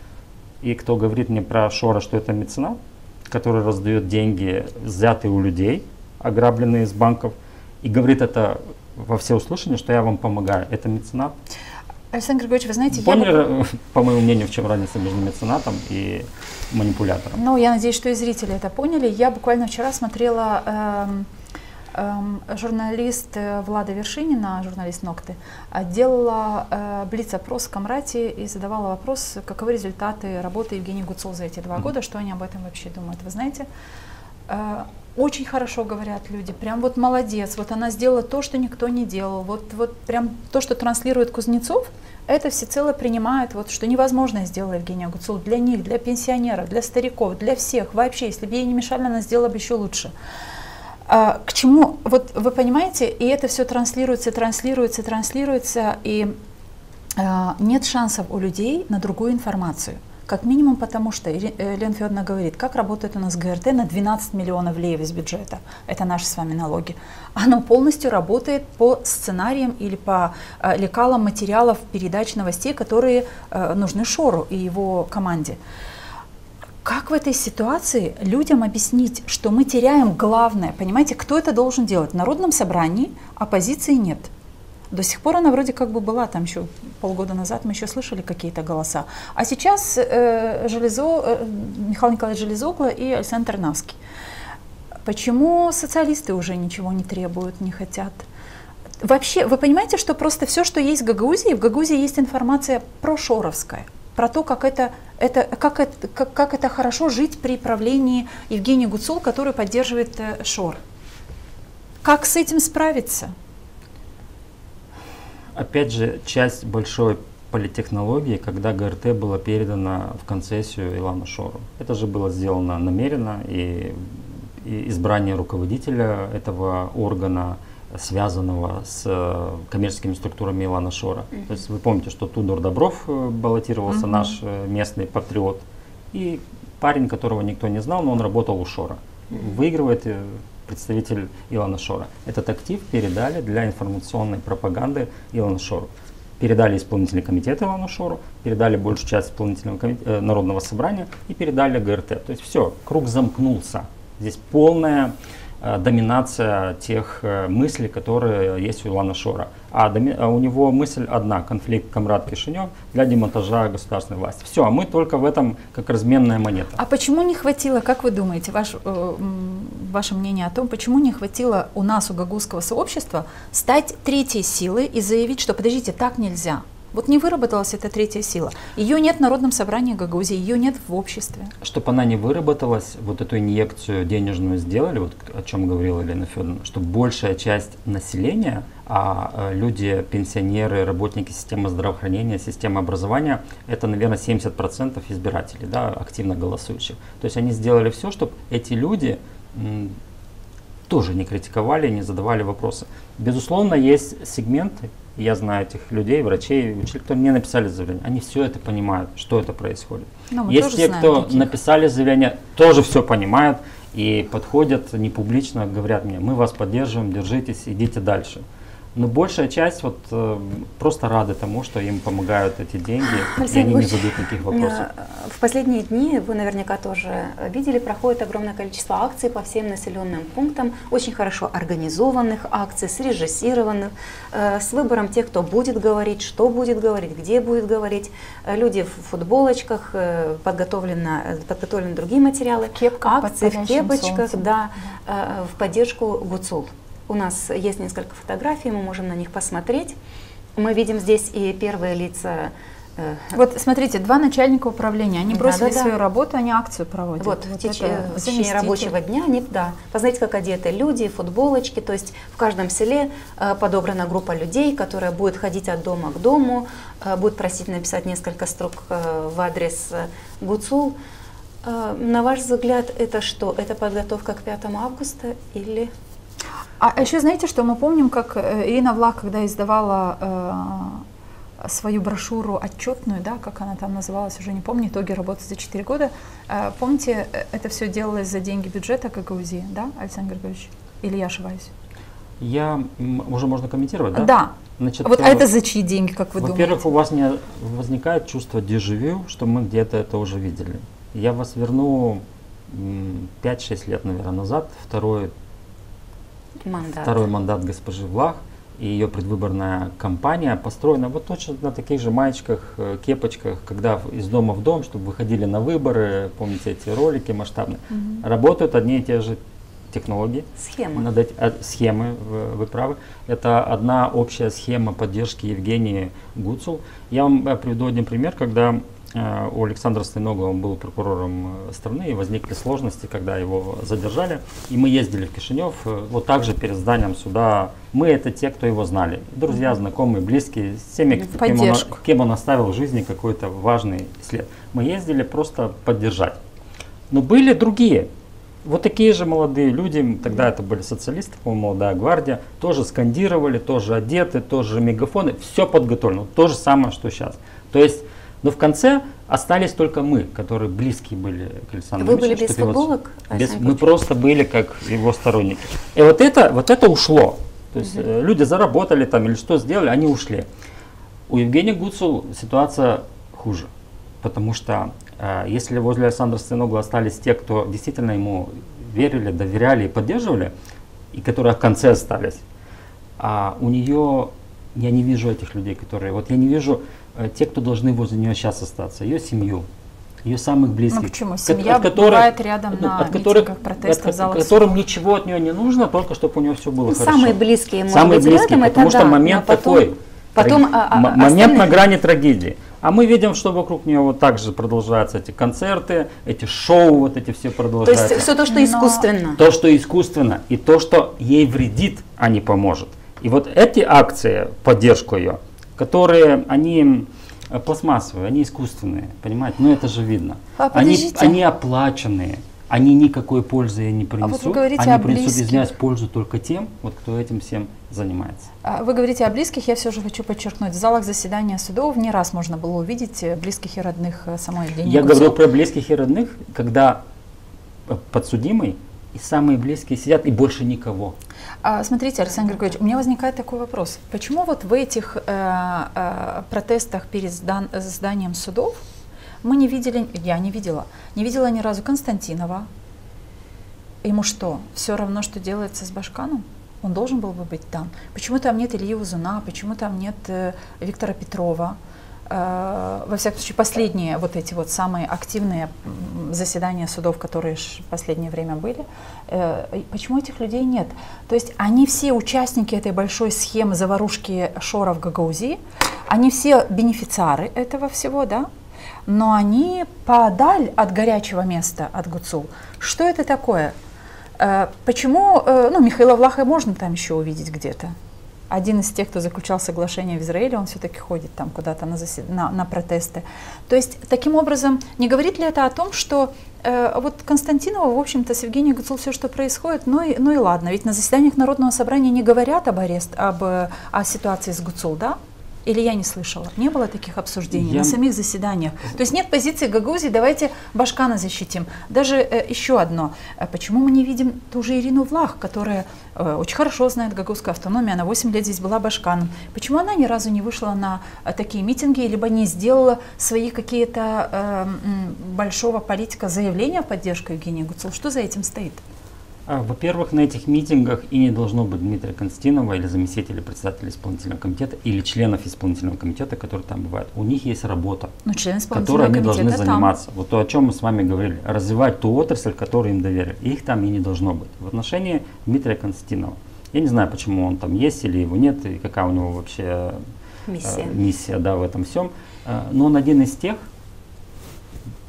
И кто говорит мне про Шора, что это меценат, который раздает деньги, взятые у людей, ограбленные из банков, и говорит это во всеуслышание, что я вам помогаю, это меценат. Александр Григорьевич, вы знаете, Поняли, по моему мнению, в чем разница между меценатом и манипулятором? Ну, я надеюсь, что и зрители это поняли. Я буквально вчера смотрела журналист Влада Вершинина, журналист Нокты, делала блиц-опрос в Камрате и задавала вопрос, каковы результаты работы Евгении Гуцул за эти 2 года, что они об этом вообще думают. Вы знаете, очень хорошо говорят люди, прям вот молодец, вот она сделала то, что никто не делал, вот прям то, что транслирует Кузнецов, это всецело принимают, вот, что невозможно сделала Евгения Гуцул для них, для пенсионеров, для стариков, для всех, вообще, если бы ей не мешали, она сделала бы еще лучше. К чему, вот вы понимаете, и это все транслируется, и нет шансов у людей на другую информацию. Как минимум потому, что Елена Федоровна говорит, как работает у нас ГРТ на 12 миллионов леев из бюджета, это наши с вами налоги. Оно полностью работает по сценариям или по лекалам материалов передач новостей, которые нужны Шору и его команде. Как в этой ситуации людям объяснить, что мы теряем главное? Понимаете, кто это должен делать? В Народном собрании оппозиции нет. До сих пор она вроде как бы была, там еще полгода назад мы еще слышали какие-то голоса. А сейчас Михаил Николаевич Железогло и Александр Тарнавский. Почему социалисты уже ничего не требуют, не хотят? Вообще, вы понимаете, что просто все, что есть в Гагаузии есть информация прошоровская. Про то, как это хорошо жить при правлении Евгении Гуцул, который поддерживает Шор. Как с этим справиться? Опять же, часть большой политтехнологии, когда ГРТ было передано в концессию Илану Шору. Это же было сделано намеренно, и избрание руководителя этого органа, связанного с коммерческими структурами Илана Шора. То есть вы помните, что Тудор Добров баллотировался, наш местный патриот, и парень, которого никто не знал, но он работал у Шора. Выигрывает представитель Илана Шора. Этот актив передали для информационной пропаганды Илану Шору. Передали исполнительный комитет Илану Шору, передали большую часть исполнительного народного собрания и передали ГРТ. То есть все, круг замкнулся. Здесь полная доминация тех мыслей, которые есть у Илана Шора. А у него мысль одна: конфликт Камрат-Кишинев для демонтажа государственной власти. Все, а мы только в этом как разменная монета. А почему не хватило, как вы думаете, ваше мнение о том, почему не хватило у нас, у гагузского сообщества, стать третьей силой и заявить, что подождите, так нельзя? Вот не выработалась эта третья сила. Ее нет в Народном собрании Гагаузии, ее нет в обществе. Чтобы она не выработалась, вот эту инъекцию денежную сделали, вот о чем говорила Елена Федоровна, чтобы большая часть населения, люди, пенсионеры, работники системы здравоохранения, системы образования, это, наверное, 70% избирателей, да, активно голосующих. То есть они сделали все, чтобы эти люди тоже не критиковали, не задавали вопросы. Безусловно, есть сегменты, я знаю этих людей, врачей, учителей, которые не написали заявление. Они все это понимают, что это происходит. Есть те, кто написали заявление, тоже все понимают и подходят не публично, говорят мне: мы вас поддерживаем, держитесь, идите дальше. Но большая часть просто рады тому, что им помогают эти деньги, и они не задают никаких вопросов. В последние дни, вы наверняка тоже видели, проходит огромное количество акций по всем населенным пунктам, очень хорошо организованных акций, срежиссированных, с выбором тех, кто будет говорить, что будет говорить, где будет говорить. Люди в футболочках, подготовлены другие материалы, акции в кепочках, да, в поддержку Гуцул. У нас есть несколько фотографий, мы можем на них посмотреть. Мы видим здесь и первые лица Вот смотрите, два начальника управления, они бросили Да-да-да. свою работу, они акцию проводят. Вот, в течение заместитель. рабочего дня они, да, посмотрите, как одеты люди, футболочки, то есть в каждом селе подобрана группа людей, которая будет ходить от дома к дому, будет просить написать несколько строк в адрес ГУЦУЛ. На ваш взгляд, это что? Это подготовка к 5 августа или... А еще знаете, что мы помним, как Ирина Влах, когда издавала свою брошюру отчетную, да, как она там называлась, уже не помню, итоги работы за 4 года. Помните, это все делалось за деньги бюджета ГГУЗИ, да, Александр Григорьевич? Или я ошибаюсь? Уже можно комментировать, да? Да. Значит, Вот это за чьи деньги, как вы думаете? во-первых, у вас не возникает чувство дежавю, что мы где-то это уже видели. Я вас верну 5-6 лет, наверное, назад, второй мандат госпожи Влах. И ее предвыборная кампания построена вот точно на таких же маечках, кепочках, когда из дома в дом, чтобы выходили на выборы, помните эти ролики масштабные, работают одни и те же технологии. Схемы, вы правы. Это одна общая схема поддержки Евгении Гуцул. Я вам приведу один пример, когда у Александра Стоиногова, он был прокурором страны, и возникли сложности, когда его задержали. И мы ездили в Кишинев, вот так же перед зданием суда. Мы это те, кто его знали. Друзья, знакомые, близкие, с теми, кем он оставил в жизни какой-то важный след. Мы ездили просто поддержать. Но были другие. Вот такие же молодые люди, тогда это были социалисты, по-моему, молодая гвардия, тоже скандировали, тоже одеты, тоже мегафоны, все подготовлено. То же самое, что сейчас. То есть, но в конце остались только мы, которые близкие были к Александру Вы были без футболок? Мы просто были как его сторонники. И вот это ушло. То есть люди заработали там или что сделали, они ушли. У Евгении Гуцул ситуация хуже. Потому что если возле Александра Стоиногова остались те, кто действительно ему верили, доверяли и поддерживали, и которые в конце остались, а у нее, я не вижу этих людей, которые, вот я не вижу те, кто должны возле нее сейчас остаться, ее семью, ее самых близких. Ну почему? Семья бывает рядом на митингах, протестах, залах. Которым ничего от нее не нужно, только чтобы у нее все было хорошо. Самые близкие, самые близкие, рядом, потому это что момент такой, момент на грани трагедии. А мы видим, что вокруг нее вот так же продолжаются эти концерты, эти шоу, вот эти все продолжаются. То есть все то, что искусственно. То, что искусственно, и то, что ей вредит, а не поможет. И вот эти акции, поддержку ее, которые, они пластмассовые, они искусственные, понимаете? Ну это же видно. Они оплаченные, они никакой пользы ей не принесут. Вот вы они принесут, извиняюсь, пользу только тем, вот, кто этим всем занимается. Вы говорите о близких, я все же хочу подчеркнуть, в залах заседания судов не раз можно было увидеть близких и родных самой Евгении Гуцул. Я говорю про близких и родных, когда подсудимый и самые близкие сидят, и больше никого. Смотрите, Александр Григорьевич, у меня возникает такой вопрос. Почему вот в этих протестах перед зданием судов мы не видели, я не видела ни разу Константинова? Ему что, все равно, что делается с Башканом? Он должен был бы быть там. Почему там нет Ильи Узуна, почему там нет Виктора Петрова? Во всяком случае, последние вот эти вот самые активные заседания судов, которые в последнее время были, почему этих людей нет? То есть они все участники этой большой схемы заварушки Шора в Гагаузии, они все бенефициары этого всего, да? Но они подаль от горячего места, от Гуцул. Что это такое? Почему, Михаила Влаха можно там еще увидеть где-то? Один из тех, кто заключал соглашение в Израиле, он все-таки ходит там куда-то на протесты. То есть, таким образом, не говорит ли это о том, что вот Константинова, в общем-то, с Евгенией Гуцул все, что происходит, ну и ладно, ведь на заседаниях Народного собрания не говорят о ситуации с Гуцул, да? Или я не слышала? Не было таких обсуждений на самих заседаниях? То есть нет позиции Гагаузии, давайте Башкана защитим. Даже еще одно. Почему мы не видим ту же Ирину Влах, которая очень хорошо знает гагаузскую автономию, она 8 лет здесь была Башканом. Почему она ни разу не вышла на такие митинги, либо не сделала свои какие-то большого политика заявления в поддержку Евгении Гуцул? Что за этим стоит? Во-первых, на этих митингах и не должно быть Дмитрия Константинова или заместителя председателя исполнительного комитета или членов исполнительного комитета, которые там бывают. У них есть работа, которой они должны заниматься. Вот то, о чем мы с вами говорили. Развивать ту отрасль, которую им доверили. Их там и не должно быть. В отношении Дмитрия Константинова. Я не знаю, почему он там есть или его нет, и какая у него вообще миссия, да, в этом всем. Но он один из тех,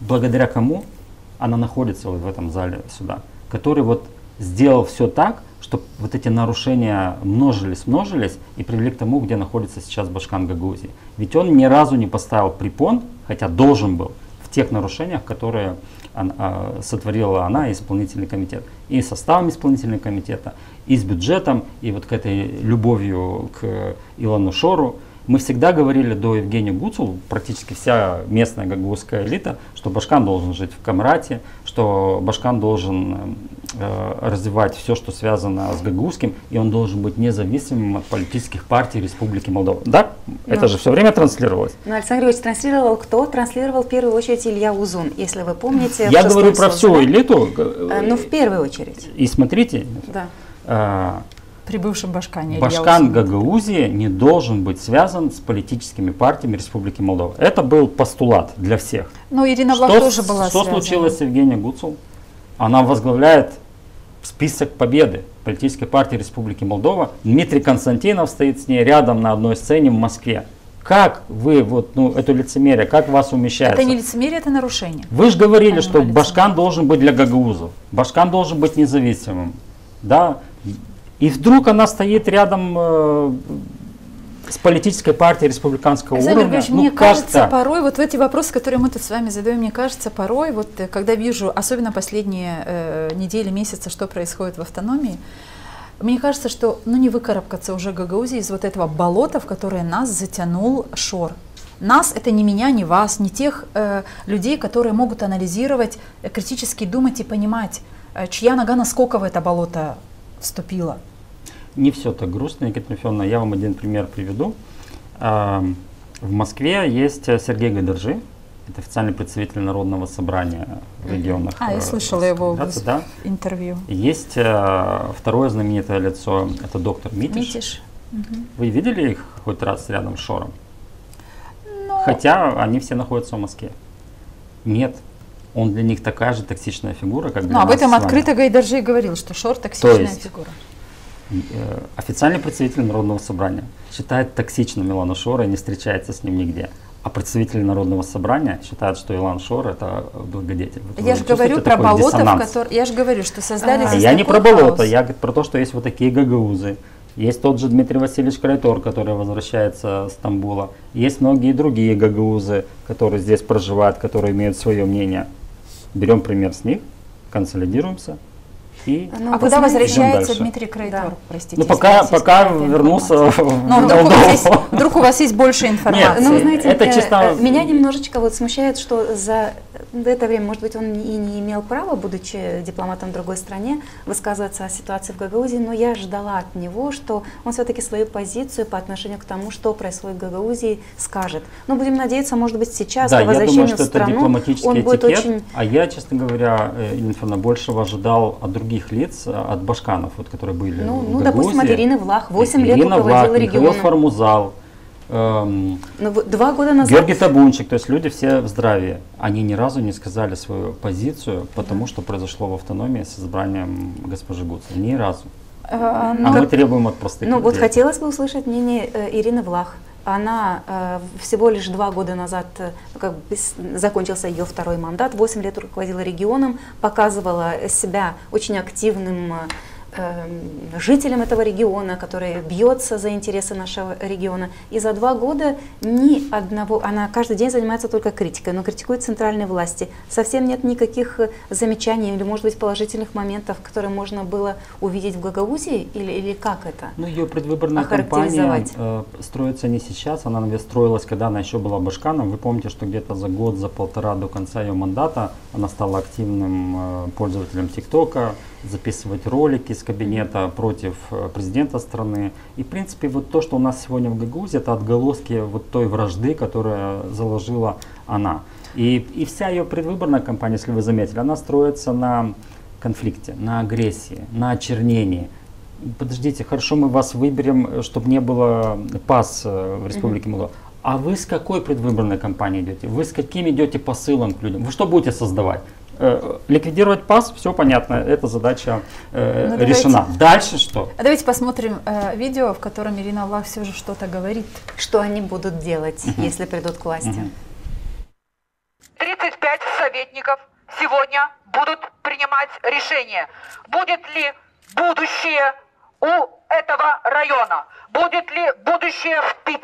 благодаря кому она находится вот в этом зале сюда, который вот сделал все так, чтобы вот эти нарушения множились и привели к тому, где находится сейчас Башкан Гагаузии. Ведь он ни разу не поставил препон, хотя должен был, в тех нарушениях, которые сотворила она и исполнительный комитет. И составом исполнительного комитета, и с бюджетом, и вот к этой любовью к Илану Шору. Мы всегда говорили до Евгения Гуцул, практически вся местная гагаузская элита, что Башкан должен жить в Камрате, что Башкан должен развивать все, что связано с гагаузским, и он должен быть независимым от политических партий Республики Молдова. Да? Это же все время транслировалось. Но Александр Григорьевич транслировал кто? Транслировал в первую очередь Илья Узун, если вы помните. Я говорю про всю элиту. Ну, в первую очередь. И смотрите. Да. При бывшем Башкане. Башкан Гагаузии не должен быть связан с политическими партиями Республики Молдова. Это был постулат для всех. Но Ирина Влах тоже была Что связана. случилось с Евгенией Гуцул? Она возглавляет список победы политической партии Республики Молдова. Дмитрий Константинов стоит с ней рядом на одной сцене в Москве. Как вы, вот, это лицемерие, как вас умещается? Это не лицемерие, это нарушение. Вы же говорили, что Башкан должен быть для гагаузов. Башкан должен быть независимым. Да? И вдруг она стоит рядом с политической партией республиканского уровня. Мне кажется, порой, вот в эти вопросы, которые мы тут с вами задаем, мне кажется, порой, вот когда вижу, особенно последние недели, месяцы, что происходит в автономии, мне кажется, что не выкарабкаться уже Гагаузии из вот этого болота, в которое нас затянул Шор. Нас, это не меня, не вас, не тех людей, которые могут анализировать, критически думать и понимать, чья нога насколько в это болото вступила. Не все так грустно, Екатерина Федоровна. Я вам один пример приведу. В Москве есть Сергей Гадержи, это официальный представитель Народного собрания в регионах. Я слышала его да? интервью. Есть второе знаменитое лицо, это доктор Митиш. Вы видели их хоть раз рядом с Шором? Хотя они все находятся в Москве. Нет. Он для них такая же токсичная фигура, как для нас. Об этом открыто Гайдаржи говорил, что Шор токсичная фигура. Официальный представитель Народного собрания считает токсичным Илана Шора и не встречается с ним нигде. А представители Народного собрания считают, что Илан Шор это благодетель. Вот я же говорю про болото, в котором... Я же говорю, что создали здесь я не про болото, я говорю про то, что есть вот такие гагаузы. Есть тот же Дмитрий Васильевич Крайтор, который возвращается с Стамбула. Есть многие другие гагаузы, которые здесь проживают, которые имеют свое мнение. Берем пример с них, консолидируемся. А куда возвращается Дмитрий Крайтор? Да. Простите. Пока вернулся в Молдову. Вдруг у вас есть больше информации. Нет, знаете, это чисто... Меня немножечко смущает, что за это время, может быть, он и не имел права, будучи дипломатом в другой стране, высказываться о ситуации в Гагаузии, но я ждала от него, что он все-таки свою позицию по отношению к тому, что происходит в Гагаузии, скажет. Но будем надеяться, может быть, сейчас, по возвращению в страну, он будет очень... А я, честно говоря, больше ожидал от других лиц, от башканов, вот, которые были в Гагаузии. Допустим, от Ирины Влах, 8 лет руководила регионом. Михаил Формузал, 2 года назад... Георгий Табунчик, то есть люди все в здравии. Они ни разу не сказали свою позицию, потому что произошло в автономии с избранием госпожи Гуцул. Ни разу. Мы требуем от простых людей. Вот хотелось бы услышать мнение Ирины Влах. Она всего лишь 2 года назад, закончился ее 2-й мандат, 8 лет руководила регионом, показывала себя очень активным жителям этого региона, который бьется за интересы нашего региона. И за 2 года ни одного, она каждый день занимается только критикой, но критикует центральные власти. Совсем нет никаких замечаний или, может быть, положительных моментов, которые можно было увидеть в Гагаузии, или как это? Ее предвыборная кампания строится не сейчас, она строилась, когда она еще была башканом. Вы помните, что где-то за год, за 1,5 до конца ее мандата она стала активным пользователем ТикТока, записывать ролики с кабинета против президента страны. И в принципе вот то, что у нас сегодня в Гагаузии, это отголоски вот той вражды, которую заложила она. И вся ее предвыборная кампания, если вы заметили, она строится на конфликте, на агрессии, на очернении. Подождите, хорошо, мы вас выберем, чтобы не было пас в Республике Молдова. А вы с какой предвыборной кампанией идете? Вы с каким идете посылом к людям? Вы что будете создавать? Ликвидировать ПАС, все понятно, эта задача Ну, решена. Дальше что? Давайте посмотрим видео, в котором Ирина Влах все же что-то говорит. Что они будут делать, если придут к власти? 35 советников сегодня будут принимать решение, будет ли будущее у этого района, будет ли будущее в 5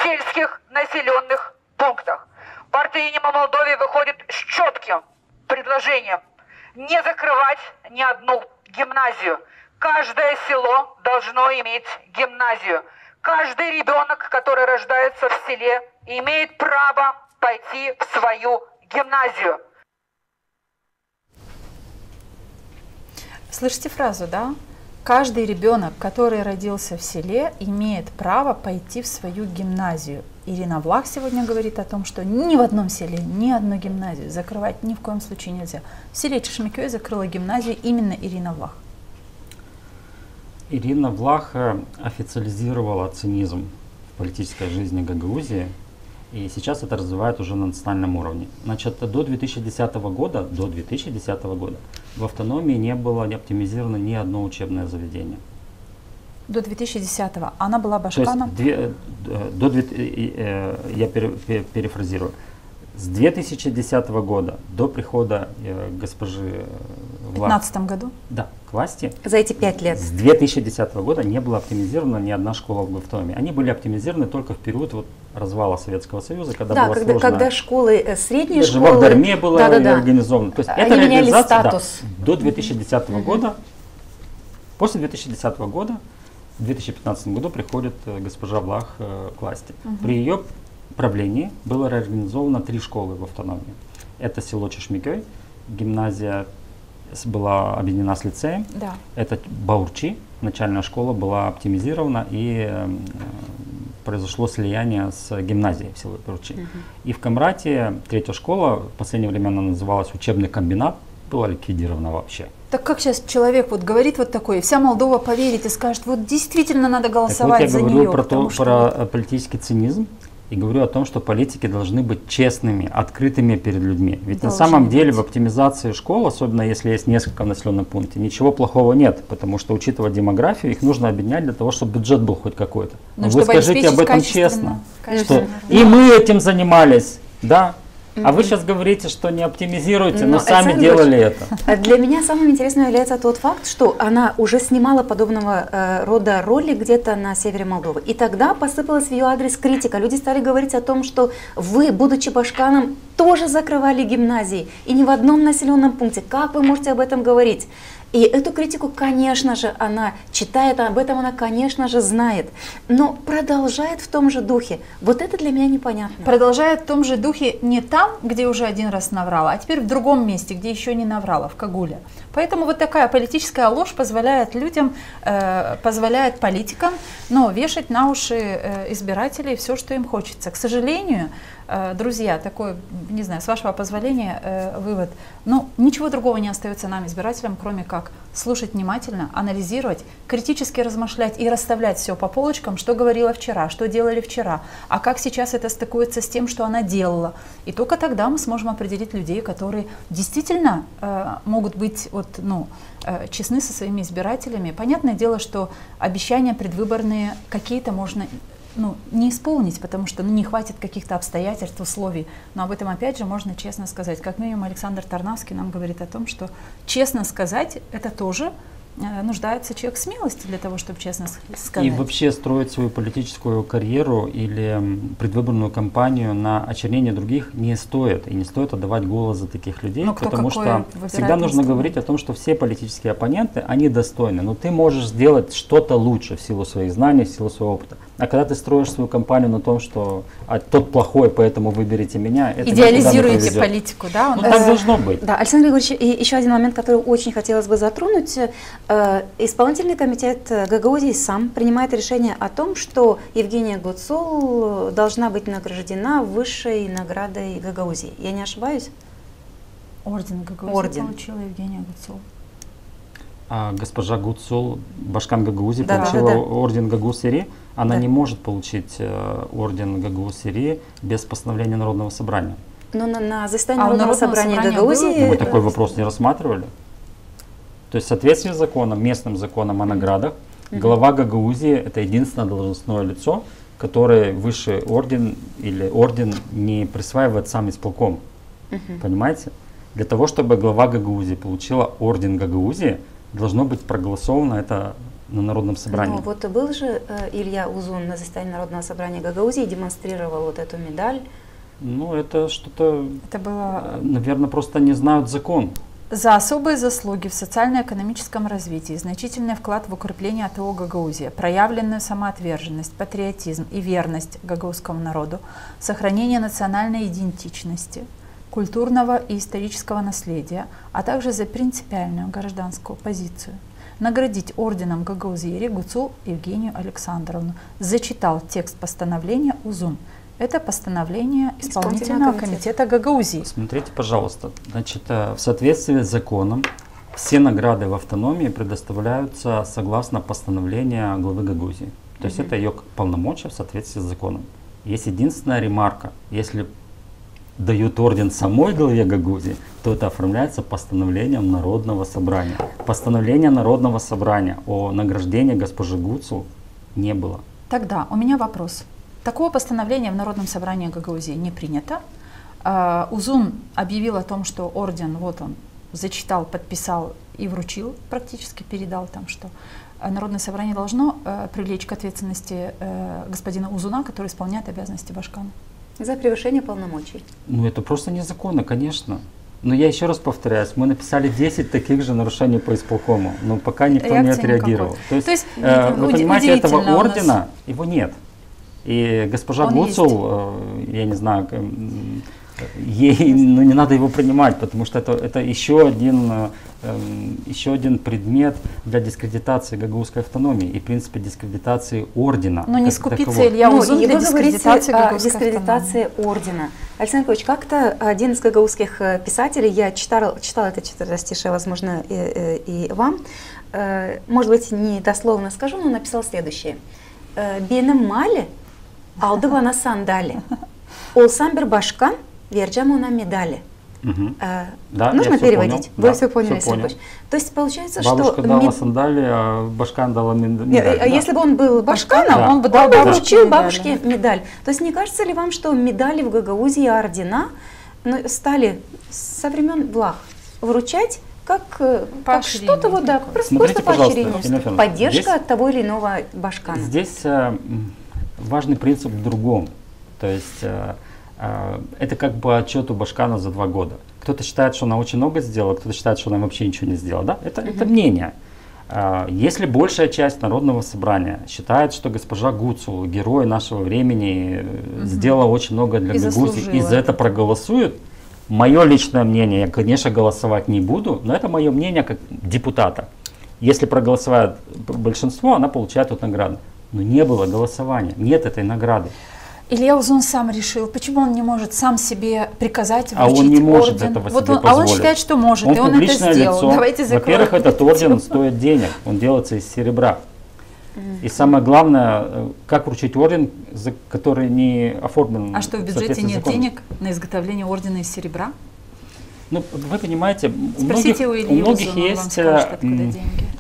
сельских населенных пунктах. Партия «Единая Молдовия» выходит с четким предложением не закрывать ни одну гимназию. Каждое село должно иметь гимназию. Каждый ребенок, который рождается в селе, имеет право пойти в свою гимназию. Слышите фразу, да? Каждый ребенок, который родился в селе, имеет право пойти в свою гимназию. Ирина Влах сегодня говорит о том, что ни в одном селе, ни одну гимназию закрывать ни в коем случае нельзя. В селе Чешмякёй закрыла гимназию именно Ирина Влах. Ирина Влах официализировала цинизм в политической жизни Гагаузии, и сейчас это развивает уже на национальном уровне. Значит, до 2010 года в автономии не было оптимизировано ни одно учебное заведение. До 2010-го. Она была башканом? То есть, я перефразирую. С 2010 года до прихода госпожи Влах. В 2015 году? Да, к власти. За эти 5 лет. С 2010 года не была оптимизирована ни одна школа в автономии. Они были оптимизированы только в период развала Советского Союза, когда Да, была когда школы, средние даже школы... в Ахдарме было организовано. То есть Они эта меняли реализация статус. до 2010 года. После 2010 года, в 2015 году приходит госпожа Влах к власти. При ее правлении было реорганизовано 3 школы в автономии. Это село Чешмякёй, гимназия была объединена с лицеем. Да. Это Баурчи, начальная школа была оптимизирована, и произошло слияние с гимназией в селе Баурчи. И в Камрате 3-я школа, в последнее время она называлась учебный комбинат, была ликвидирована вообще. Так как сейчас человек вот говорит вот такое, и вся Молдова поверит и скажет, вот действительно надо голосовать за нее. Я говорю про политический цинизм. И говорю о том, что политики должны быть честными, открытыми перед людьми. Ведь на самом деле в оптимизации школ, особенно если есть несколько в населенном пункте, ничего плохого нет, потому что, учитывая демографию, их нужно объединять для того, чтобы бюджет был хоть какой-то. Но вы скажите об этом честно, что и мы этим занимались, да? А вы сейчас говорите, что не оптимизируете, но сами делали это. Для меня самым интересным является тот факт, что она уже снимала подобного рода роли где-то на севере Молдовы. И тогда посыпалась в ее адрес критика. Люди стали говорить о том, что вы, будучи башканом, тоже закрывали гимназии. И ни в одном населенном пункте. Как вы можете об этом говорить? И эту критику, конечно же, она читает, об этом она, конечно же, знает, но продолжает в том же духе. Вот это для меня непонятно. Продолжает в том же духе не там, где уже один раз наврала, а теперь в другом месте, где еще не наврала, в Кагуле. Поэтому вот такая политическая ложь позволяет людям, позволяет политикам, вешать на уши избирателей все, что им хочется. К сожалению, друзья, такой, не знаю, с вашего позволения, вывод. Ничего другого не остается нам, избирателям, кроме как слушать внимательно, анализировать, критически размышлять и расставлять все по полочкам, что говорила вчера, что делали вчера, а как сейчас это стыкуется с тем, что она делала. И только тогда мы сможем определить людей, которые действительно могут быть честны со своими избирателями. Понятное дело, что обещания предвыборные какие-то можно не исполнить, потому что не хватит каких-то обстоятельств, условий. Но об этом опять же можно честно сказать. Как минимум Александр Тарнавский нам говорит о том, что честно сказать это тоже нуждается человек в смелости для того, чтобы честно сказать. И вообще строить свою политическую карьеру или предвыборную кампанию на очернение других не стоит. И не стоит отдавать голос за таких людей, потому что всегда нужно говорить о том, что все политические оппоненты, они достойны. Но ты можешь сделать что-то лучше в силу своих знаний, в силу своего опыта. А когда ты строишь свою кампанию на том, что тот плохой, поэтому выберите меня, это идеализируете политику, да? Так должно быть. Да, Александр Григорьевич, и еще один момент, который очень хотелось бы затронуть. Исполнительный комитет Гагаузии сам принимает решение о том, что Евгения Гуцул должна быть награждена высшей наградой Гагаузии. Я не ошибаюсь? Орден Гагаузии получила Евгения Гуцул. Госпожа Гуцул, башкан Гагаузии, получила орден Гагау-Сири. Она не может получить орден Гагау-Сири без постановления Народного собрания. Но на заседании Народного собрания Гагаузии... Мы такой вопрос не рассматривали. То есть в соответствии с законом, местным законом о наградах, глава Гагаузии — это единственное должностное лицо, которое выше орден или орден не присваивает сам исполком. Понимаете? Для того, чтобы глава Гагаузии получила орден Гагаузии, должно быть проголосовано это на Народном собрании. Ну вот был же Илья Узун на заседании Народного собрания Гагаузии и демонстрировал вот эту медаль. Ну это что-то, Это было... наверное, просто не знают закон. За особые заслуги в социально-экономическом развитии, значительный вклад в укрепление АТО Гагаузия, проявленную самоотверженность, патриотизм и верность гагаузскому народу, сохранение национальной идентичности, культурного и исторического наследия, а также за принципиальную гражданскую позицию. Наградить орденом Гагаузии Гуцул Евгению Александровну. Зачитал текст постановления Узун. Это постановление исполнительного комитета Гагаузии. Смотрите, пожалуйста, значит, в соответствии с законом все награды в автономии предоставляются согласно постановлению главы Гагаузии. То есть это ее полномочия в соответствии с законом. Есть единственная ремарка: если дают орден самой главе Гагаузии, то это оформляется постановлением Народного собрания. Постановления Народного собрания о награждении госпожи Гуцул не было. Тогда у меня вопрос. Такого постановления в Народном собрании Гагаузии не принято. Узун объявил о том, что орден, вот он, зачитал, подписал и вручил, практически передал там, что Народное собрание должно привлечь к ответственности господина Узуна, который исполняет обязанности башкана. За превышение полномочий. Ну это просто незаконно, конечно. Но я еще раз повторяюсь, мы написали 10 таких же нарушений по исполкому, но пока никто не отреагировал. То есть вы понимаете, этого ордена, его нет. И госпожа Гуцул, я не знаю, ей не надо его принимать, потому что это еще один предмет для дискредитации гагаузской автономии и, в принципе, дискредитации ордена. Но не скупится Илья Узун для дискредитации гагаузской дискредитации ордена. Александр Николаевич, как-то один из гагаузских писателей, я читала это четверостишее, возможно, и вам, может быть, не дословно скажу, но написал следующее. «Бенім мали алды бана сандали, олсам бір башкан, верджам она медали». Да, нужно переводить? Понял. Вы да, все поняли, Александр Николаевич. То есть получается, бабушка что... дала сандали, а башкан дала медаль. Если бы он был башканом, он бы вручил бабушке медаль. То есть не кажется ли вам, что медали в Гагаузии и ордена стали со времен благ вручать как что-то вот, да, просто поощрение, поддержка здесь, от того или иного башкана? Здесь важный принцип в другом. То есть это как бы отчет у башкана за 2 года. Кто-то считает, что она очень много сделала, кто-то считает, что она вообще ничего не сделала. Да? Это мнение. Если большая часть Народного собрания считает, что госпожа Гуцул, герой нашего времени, сделала очень много для Гагаузии и за это проголосуют, мое личное мнение, я, конечно, голосовать не буду, но это мое мнение как депутата. Если проголосует большинство, она получает эту награду. Но не было голосования, нет этой награды. Илья Узун сам решил, почему он не может сам себе приказать вручить орден? А он не может орден? этого вот себе позволить. А он считает, что может, и он это сделал. Во-первых, этот орден стоит денег, он делается из серебра. И самое главное, как вручить орден, который не оформлен. А что, в бюджете нет денег на изготовление ордена из серебра? Ну, вы понимаете, у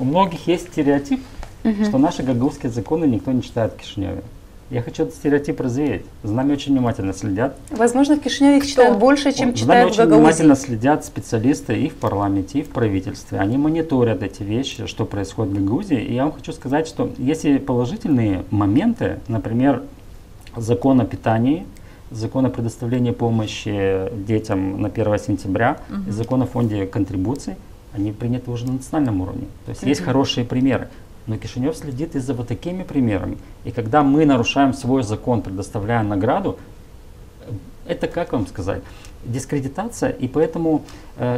многих есть стереотип, что наши гагаузские законы никто не читает в Кишиневе. Я хочу этот стереотип развеять. За нами очень внимательно следят. Возможно, в Кишиневе их читают больше, чем читают в Гагаузии. За нами очень внимательно следят специалисты и в парламенте, и в правительстве. Они мониторят эти вещи, что происходит в Гагаузии. И я вам хочу сказать, что есть положительные моменты, например, закон о питании, закон о предоставлении помощи детям на 1 сентября, и закон о фонде контрибуций, они приняты уже на национальном уровне. То есть есть хорошие примеры. Но Кишинев следит и за вот такими примерами. И когда мы нарушаем свой закон, предоставляя награду, это, как вам сказать, дискредитация, и поэтому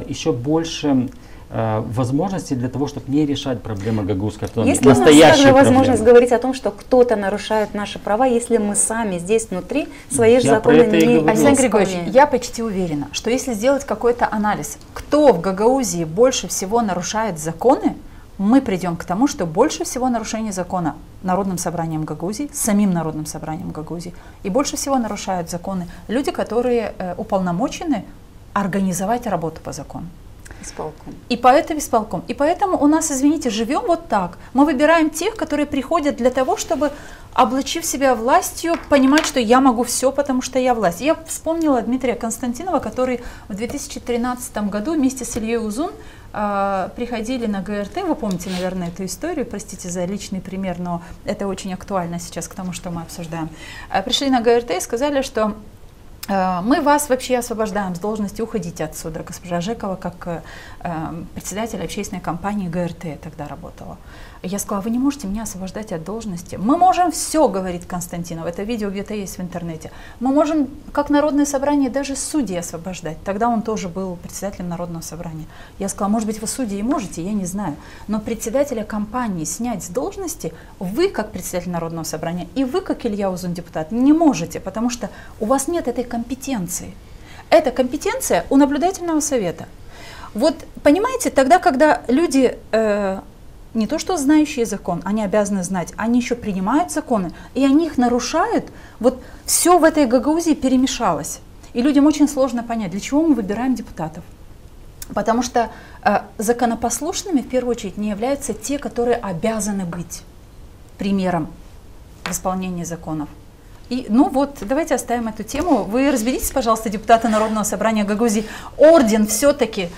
еще больше возможностей для того, чтобы не решать проблемы гагаузской автономии. Есть ли у нас также возможность говорить о том, что кто-то нарушает наши права, если мы сами здесь внутри свои же законы не исполняем? Александр Григорьевич, я почти уверена, что если сделать какой-то анализ, кто в Гагаузии больше всего нарушает законы, мы придем к тому, что больше всего нарушений закона Народным собранием Гагаузии, самим Народным собранием Гагаузии, и больше всего нарушают законы люди, которые уполномочены организовать работу по закону. Исполком. И исполком. И поэтому у нас, извините, живем вот так. Мы выбираем тех, которые приходят для того, чтобы, облачив себя властью, понимать, что я могу все, потому что я власть. Я вспомнила Дмитрия Константинова, который в 2013 году вместе с Ильей Узун приходили на ГРТ. Вы помните, наверное, эту историю, простите за личный пример, но это очень актуально сейчас к тому, что мы обсуждаем. Пришли на ГРТ и сказали, что мы вас вообще освобождаем с должности, уходите отсюда. Госпожа Жекова, как председатель общественной компании ГРТ тогда работала. Я сказала, вы не можете меня освобождать от должности. Мы можем все, говорит Константинов, это видео где-то есть в интернете. Мы можем, как Народное собрание, даже судей освобождать. Тогда он тоже был председателем Народного собрания. Я сказала, может быть, вы судьи и можете, я не знаю. Но председателя компании снять с должности вы, как председатель Народного собрания, и вы, как Илья Узун, депутат, не можете, потому что у вас нет этой компетенции. Эта компетенция у наблюдательного совета. Вот понимаете, тогда, когда люди не то что знающие закон, они обязаны знать, они еще принимают законы, и они их нарушают, вот все в этой Гагаузии перемешалось. И людям очень сложно понять, для чего мы выбираем депутатов. Потому что законопослушными в первую очередь не являются те, которые обязаны быть примером в исполнении законов. И, ну вот, давайте оставим эту тему. Вы разберитесь, пожалуйста, депутаты Народного собрания Гагаузии. Орден все-таки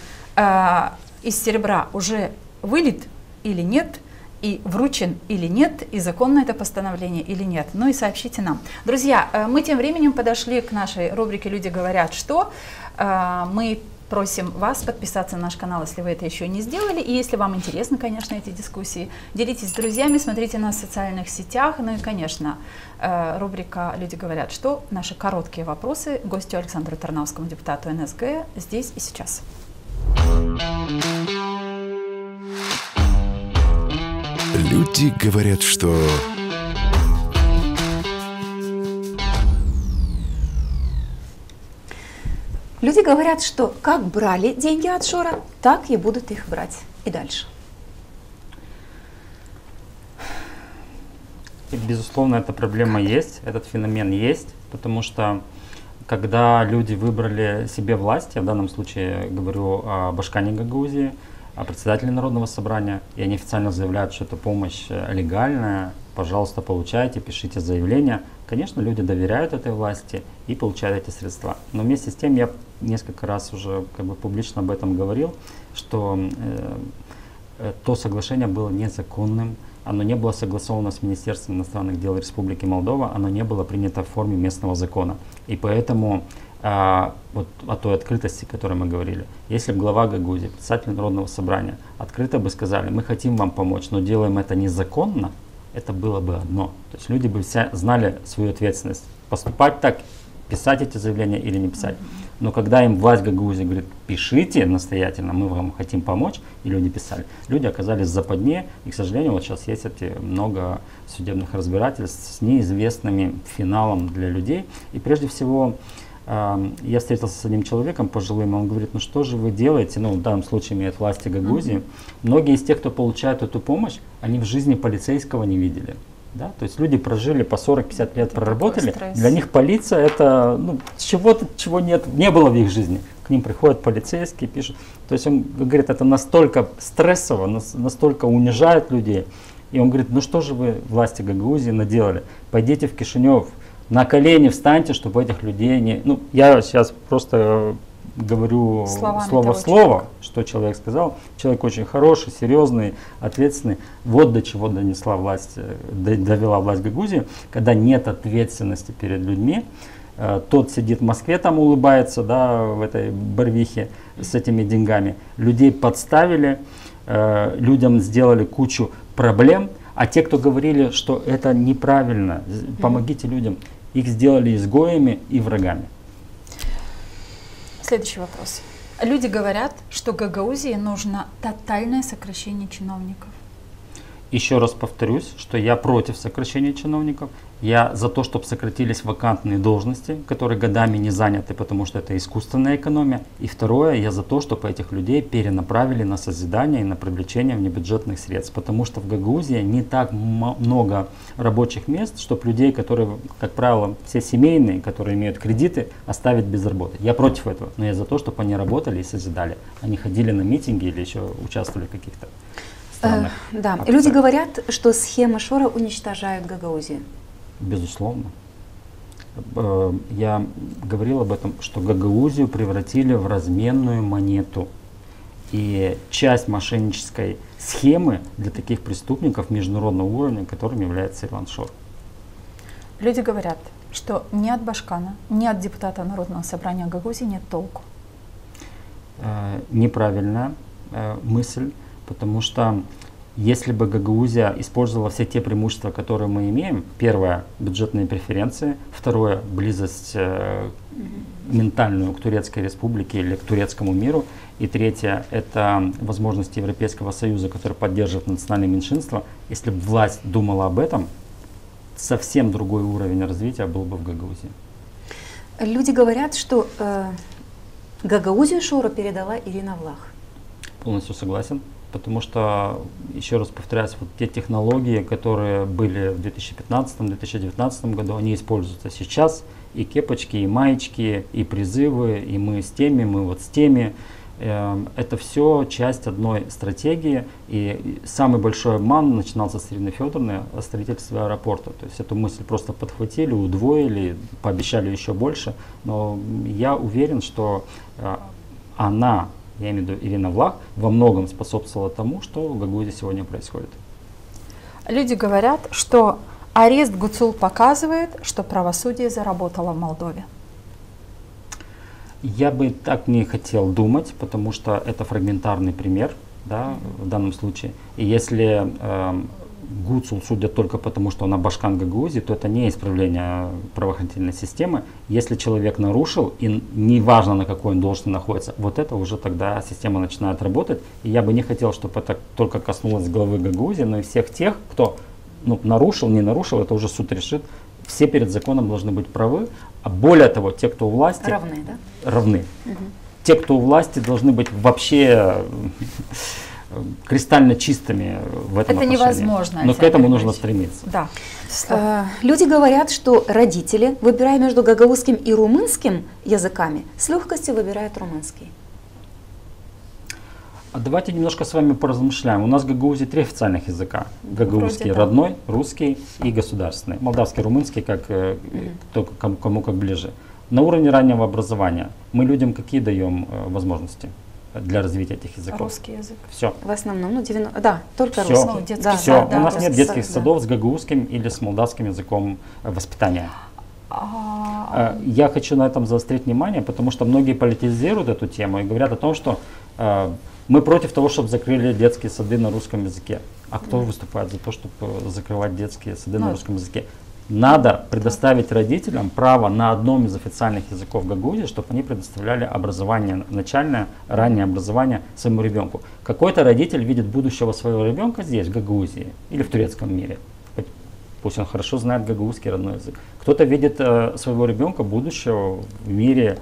из серебра уже вылит или нет, и вручен или нет, и законно это постановление или нет. Ну и сообщите нам. Друзья, мы тем временем подошли к нашей рубрике «Люди говорят что». Мы просим вас подписаться на наш канал, если вы это еще не сделали. И если вам интересны, конечно, эти дискуссии, делитесь с друзьями, смотрите нас в социальных сетях. Ну и, конечно, рубрика «Люди говорят что». Наши короткие вопросы гостю Александру Тарнавскому, депутату НСГ, здесь и сейчас. Люди говорят, что... Люди говорят, что как брали деньги от Шора, так и будут их брать и дальше. И, безусловно, эта проблема есть, этот феномен есть, потому что когда люди выбрали себе власть, я в данном случае говорю о Башкане Гагаузии, о председателе Народного собрания, и они официально заявляют, что эта помощь легальная, пожалуйста, получайте, пишите заявление. Конечно, люди доверяют этой власти и получают эти средства. Но вместе с тем я несколько раз уже публично об этом говорил, что то соглашение было незаконным, оно не было согласовано с Министерством иностранных дел Республики Молдова, оно не было принято в форме местного закона. И поэтому вот о той открытости, о которой мы говорили. Если бы глава Гагаузии, председатель Народного собрания открыто бы сказали, мы хотим вам помочь, но делаем это незаконно, это было бы одно. То есть люди бы все знали свою ответственность. Поступать так, писать эти заявления или не писать. Но когда им власть Гагаузии говорит, пишите настоятельно, мы вам хотим помочь, и люди писали. Люди оказались в западне, и, к сожалению, вот сейчас есть много судебных разбирательств с неизвестным финалом для людей. И прежде всего, я встретился с одним человеком пожилым, он говорит, ну что же вы делаете, ну в данном случае имеет власти Гагаузии. Многие из тех, кто получает эту помощь, они в жизни полицейского не видели. Да? То есть люди прожили по 40-50 лет, проработали, для них полиция это чего-то, чего не было в их жизни. К ним приходят полицейские, пишут. То есть он говорит, это настолько стрессово, настолько унижает людей. И он говорит, ну что же вы, власти Гагаузии, наделали? Пойдите в Кишинев, на колени встаньте, чтобы этих людей не... Ну, я сейчас просто говорю слово в слово, что человек сказал. Человек очень хороший, серьезный, ответственный. Вот до чего довела власть Гагаузии, когда нет ответственности перед людьми. Тот сидит в Москве, там улыбается, да, в этой барвихе с этими деньгами. Людей подставили, людям сделали кучу проблем. А те, кто говорили, что это неправильно, помогите людям, их сделали изгоями и врагами. Следующий вопрос. Люди говорят, что Гагаузии нужно тотальное сокращение чиновников. Еще раз повторюсь, что я против сокращения чиновников. Я за то, чтобы сократились вакантные должности, которые годами не заняты, потому что это искусственная экономия. И второе, я за то, чтобы этих людей перенаправили на созидание и на привлечение внебюджетных средств. Потому что в Гагаузии не так много рабочих мест, чтобы людей, которые, как правило, все семейные, которые имеют кредиты, оставить без работы. Я против этого, но я за то, чтобы они работали и созидали. Они ходили на митинги или еще участвовали в каких-то странных Да, акциях. люди говорят, что схемы Шора уничтожают Гагаузию. Безусловно. Я говорил об этом, что Гагаузию превратили в разменную монету. И часть мошеннической схемы для таких преступников международного уровня, которым является Ирланд Шор. Люди говорят, что ни от Башкана, ни от депутата Народного собрания Гагаузии нет толку. Неправильная мысль, потому что если бы Гагаузия использовала все те преимущества, которые мы имеем, первое – бюджетные преференции, второе – близость ментальную к Турецкой республике или к турецкому миру, и третье – это возможность Европейского Союза, который поддерживает национальные меньшинства. Если бы власть думала об этом, совсем другой уровень развития был бы в Гагаузии. Люди говорят, что Гагаузию Шора передала Ирина Влах. Полностью согласен. Потому что, еще раз повторяюсь, вот те технологии, которые были в 2015-2019 году, они используются сейчас. И кепочки, и маечки, и призывы, и мы с теми, мы вот с теми. Это все часть одной стратегии. И самый большой обман начинался с Ирины Федоровны о строительстве аэропорта. То есть эту мысль просто подхватили, удвоили, пообещали еще больше. Но я уверен, что она, я имею в виду Ирина Влах, во многом способствовала тому, что в Гагаузии сегодня происходит. Люди говорят, что арест Гуцул показывает, что правосудие заработало в Молдове. Я бы так не хотел думать, потому что это фрагментарный пример, да, в данном случае. И если Гуцул судят только потому, что она башкан Гагаузии, то это не исправление правоохранительной системы. Если человек нарушил, и неважно на какой он должности находится, вот это уже тогда система начинает работать. И я бы не хотел, чтобы это только коснулось главы Гагаузии, но и всех тех, кто нарушил, не нарушил, это уже суд решит. Все перед законом должны быть правы. А более того, те, кто у власти, Равны, да? Равны. Угу. Те, кто у власти, должны быть вообще кристально чистыми в этом отношении. Это невозможно. Но к этому нужно стремиться. Да. Люди говорят, что родители, выбирая между гагаузским и румынским языками, с легкостью выбирают румынский. А давайте немножко с вами поразмышляем. У нас в Гагаузии 3 официальных языка. Гагаузский родной, русский и государственный. Молдавский, румынский, как кому как ближе. На уровне раннего образования мы людям какие даем возможности для развития этих языков? Русский язык. Все. В основном, да, только Все. русский. Все. У нас нет детских садов с гагаузским или с молдавским языком воспитания. Я хочу на этом заострить внимание, потому что многие политизируют эту тему и говорят о том, что мы против того, чтобы закрыли детские сады на русском языке. А кто выступает за то, чтобы закрывать детские сады на русском языке? Надо предоставить родителям право на одном из официальных языков Гагаузии, чтобы они предоставляли образование начальное, раннее образование своему ребенку. Какой-то родитель видит будущего своего ребенка здесь, в Гагаузии или в турецком мире. Пусть он хорошо знает гагаузский родной язык. Кто-то видит своего ребенка будущего в мире,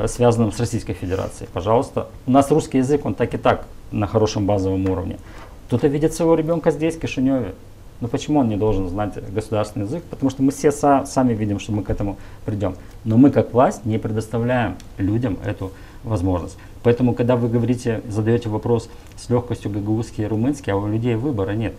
связанном с Российской Федерацией. Пожалуйста. У нас русский язык, он так и так на хорошем базовом уровне. Кто-то видит своего ребенка здесь, в Кишиневе. Но почему он не должен знать государственный язык? Потому что мы все сами видим, что мы к этому придем. Но мы как власть не предоставляем людям эту возможность. Поэтому, когда вы говорите, задаете вопрос с легкостью гагаузский и румынский, а у людей выбора нет.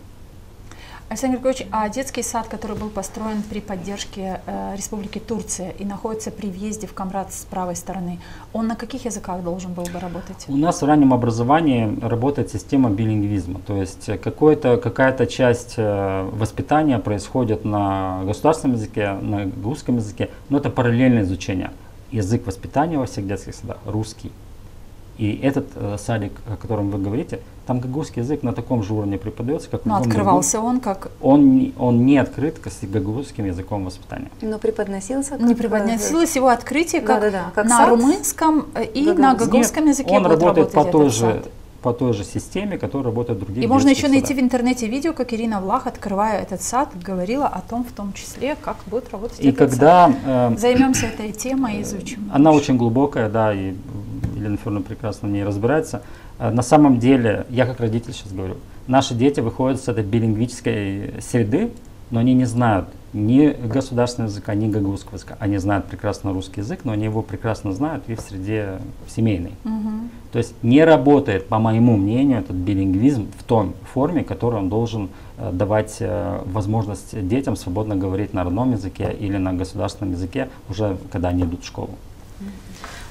Александр Григорьевич, а детский сад, который был построен при поддержке Республики Турция и находится при въезде в Камрад с правой стороны, он на каких языках должен был бы работать? У нас в раннем образовании работает система билингвизма, то есть какая-то часть воспитания происходит на государственном языке, на гагаузском языке, но это параллельное изучение. Язык воспитания во всех детских садах русский. И этот садик, о котором вы говорите, там гагаузский язык на таком же уровне преподается, как в любом другом. Открывался он как? Он не открыт с гагаузским языком воспитания. Но преподносился как... Не преподносилось его открытие как, как на сад? румынском и на гагаузском языке. Он работает по той же по той же системе, которая работает в других. И можно еще найти садах. в интернете видео, как Ирина Влах, открывая этот сад, говорила о том, в том числе, как будет работать И этот когда сад. Займемся этой темой и изучим. Она очень глубокая, да, и Елена Федоровна прекрасно в ней разбирается. На самом деле, я как родитель сейчас говорю, наши дети выходят с этой билингвической среды, но они не знают ни государственного языка, ни гагаузского языка. Они знают прекрасно русский язык, но они его прекрасно знают и в среде семейной. То есть не работает, по моему мнению, этот билингвизм в той форме, которой он должен давать возможность детям свободно говорить на родном языке или на государственном языке, уже когда они идут в школу.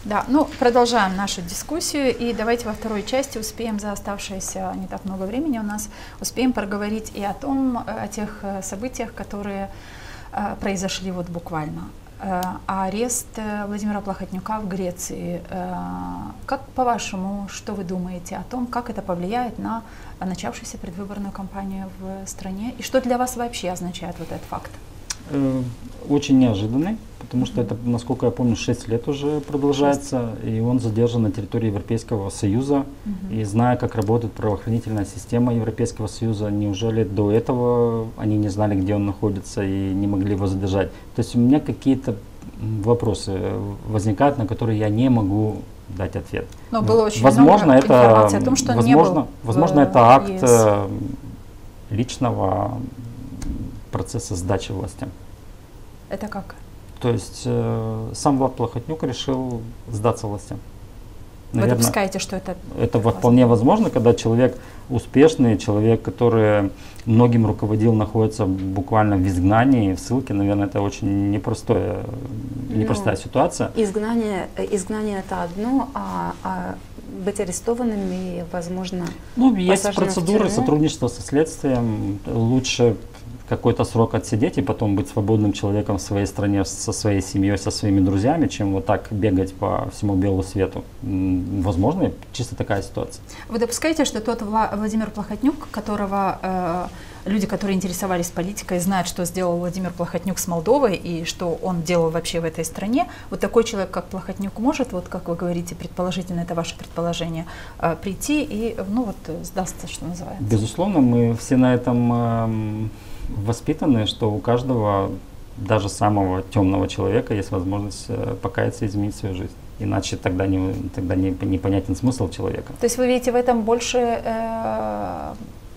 Да, ну продолжаем нашу дискуссию, и давайте во второй части успеем за оставшееся не так много времени у нас, успеем поговорить и о тех событиях, которые произошли вот буквально. Арест Владимира Плохотнюка в Греции. Как, по-вашему, что вы думаете о том, как это повлияет на начавшуюся предвыборную кампанию в стране, и что для вас вообще означает вот этот факт? Очень неожиданный, потому что это, насколько я помню, 6 лет уже продолжается, и он задержан на территории Европейского Союза. И зная, как работает правоохранительная система Европейского Союза, неужели до этого они не знали, где он находится, и не могли его задержать? То есть у меня какие-то вопросы возникают, на которые я не могу дать ответ. Но было очень возможно, много это, информации о том, что возможно, это акт личного процесса сдачи властям. Это как? То есть сам Влад Плохотнюк решил сдаться властям. Наверное, вы допускаете, что это вполне возможно, когда человек успешный, человек, который многим руководил, находится буквально в изгнании, в ссылке. Наверное, это очень непростая ситуация. Изгнание это одно, а быть арестованным и, возможно, есть процедуры сотрудничества со следствием. Лучше какой-то срок отсидеть и потом быть свободным человеком в своей стране, со своей семьей, со своими друзьями, чем вот так бегать по всему белу свету. Возможно, чисто такая ситуация. Вы допускаете, что тот Владимир Плохотнюк, которого люди, которые интересовались политикой, знают, что сделал Владимир Плохотнюк с Молдовой и что он делал вообще в этой стране, вот такой человек, как Плохотнюк, может, вот как вы говорите, предположительно, это ваше предположение, прийти и, сдастся, что называется? Безусловно, мы все на этом воспитаны, что у каждого, даже самого темного человека, есть возможность покаяться и изменить свою жизнь. Иначе тогда непонятен смысл человека. То есть вы видите в этом больше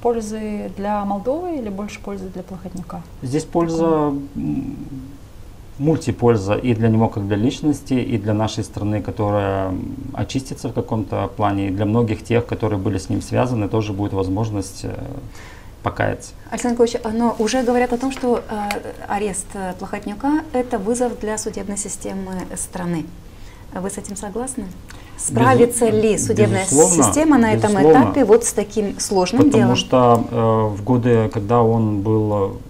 пользы для Молдовы или больше пользы для Плохотнюка? Здесь польза, мультипольза и для него как для личности, и для нашей страны, которая очистится в каком-то плане, и для многих тех, которые были с ним связаны, тоже будет возможность покаяться. Александр Николаевич, но уже говорят о том, что арест Плохотнюка – это вызов для судебной системы страны. Вы с этим согласны? Справится ли судебная система на этом этапе вот с таким сложным делом? Потому что в годы, когда он был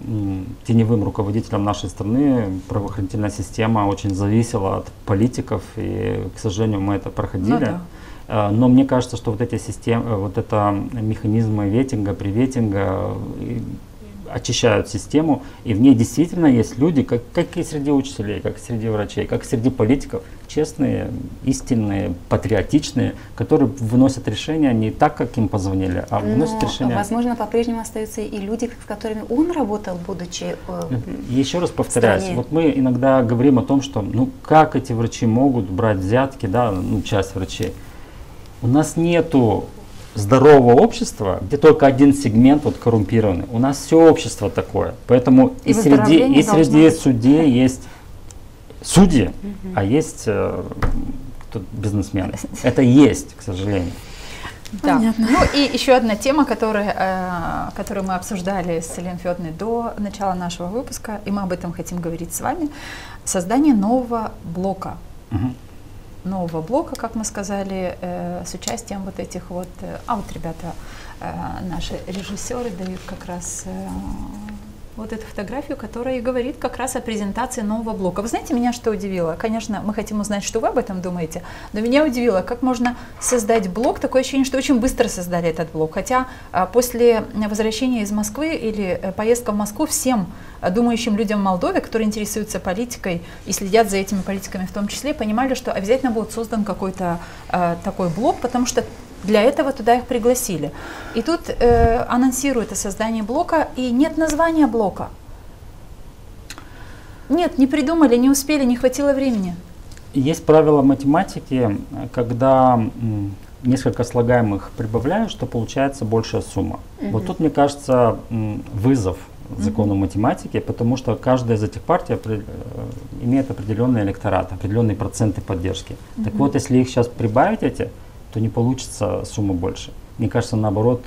теневым руководителем нашей страны, правоохранительная система очень зависела от политиков, и, к сожалению, мы это проходили. Но мне кажется, что вот эти системы, вот это механизмы ветинга, приветинга очищают систему, и в ней действительно есть люди, как и среди учителей, как и среди врачей, как и среди политиков, честные, истинные, патриотичные, которые выносят решения не так, как им позвонили, а выносят решения. Возможно, по-прежнему остаются и люди, с которыми он работал, будучи Еще раз повторяюсь, вот мы иногда говорим о том, что как эти врачи могут брать взятки, часть врачей. У нас нету здорового общества, где только один сегмент коррумпированный. У нас все общество такое. Поэтому и среди судей есть судьи, а есть бизнесмены. Это есть, к сожалению. Да. И еще одна тема, которую мы обсуждали с Еленой Федоровной до начала нашего выпуска, и мы об этом хотим говорить с вами. Создание нового блока. Нового блока, как мы сказали, с участием вот этих вот... ребята, наши режиссеры дают как раз вот эту фотографию, которая и говорит как раз о презентации нового блока. Вы знаете, меня что удивило? Конечно, мы хотим узнать, что вы об этом думаете, но меня удивило, как можно создать блок, такое ощущение, что очень быстро создали этот блок, хотя после возвращения из Москвы или поездка в Москву всем думающим людям в Молдове, которые интересуются политикой и следят за этими политиками в том числе, понимали, что обязательно будет создан какой-то такой блок, потому что Для этого туда их пригласили. И тут анонсируют о создании блока, и нет названия блока. Нет, не придумали, не успели, не хватило времени. Есть правило математики, когда несколько слагаемых прибавляю, что получается большая сумма. Вот тут, мне кажется, вызов закону математики, потому что каждая из этих партий имеет определенный электорат, определенные проценты поддержки. Так вот, если их сейчас прибавить эти, то не получится сумма больше. Мне кажется, наоборот,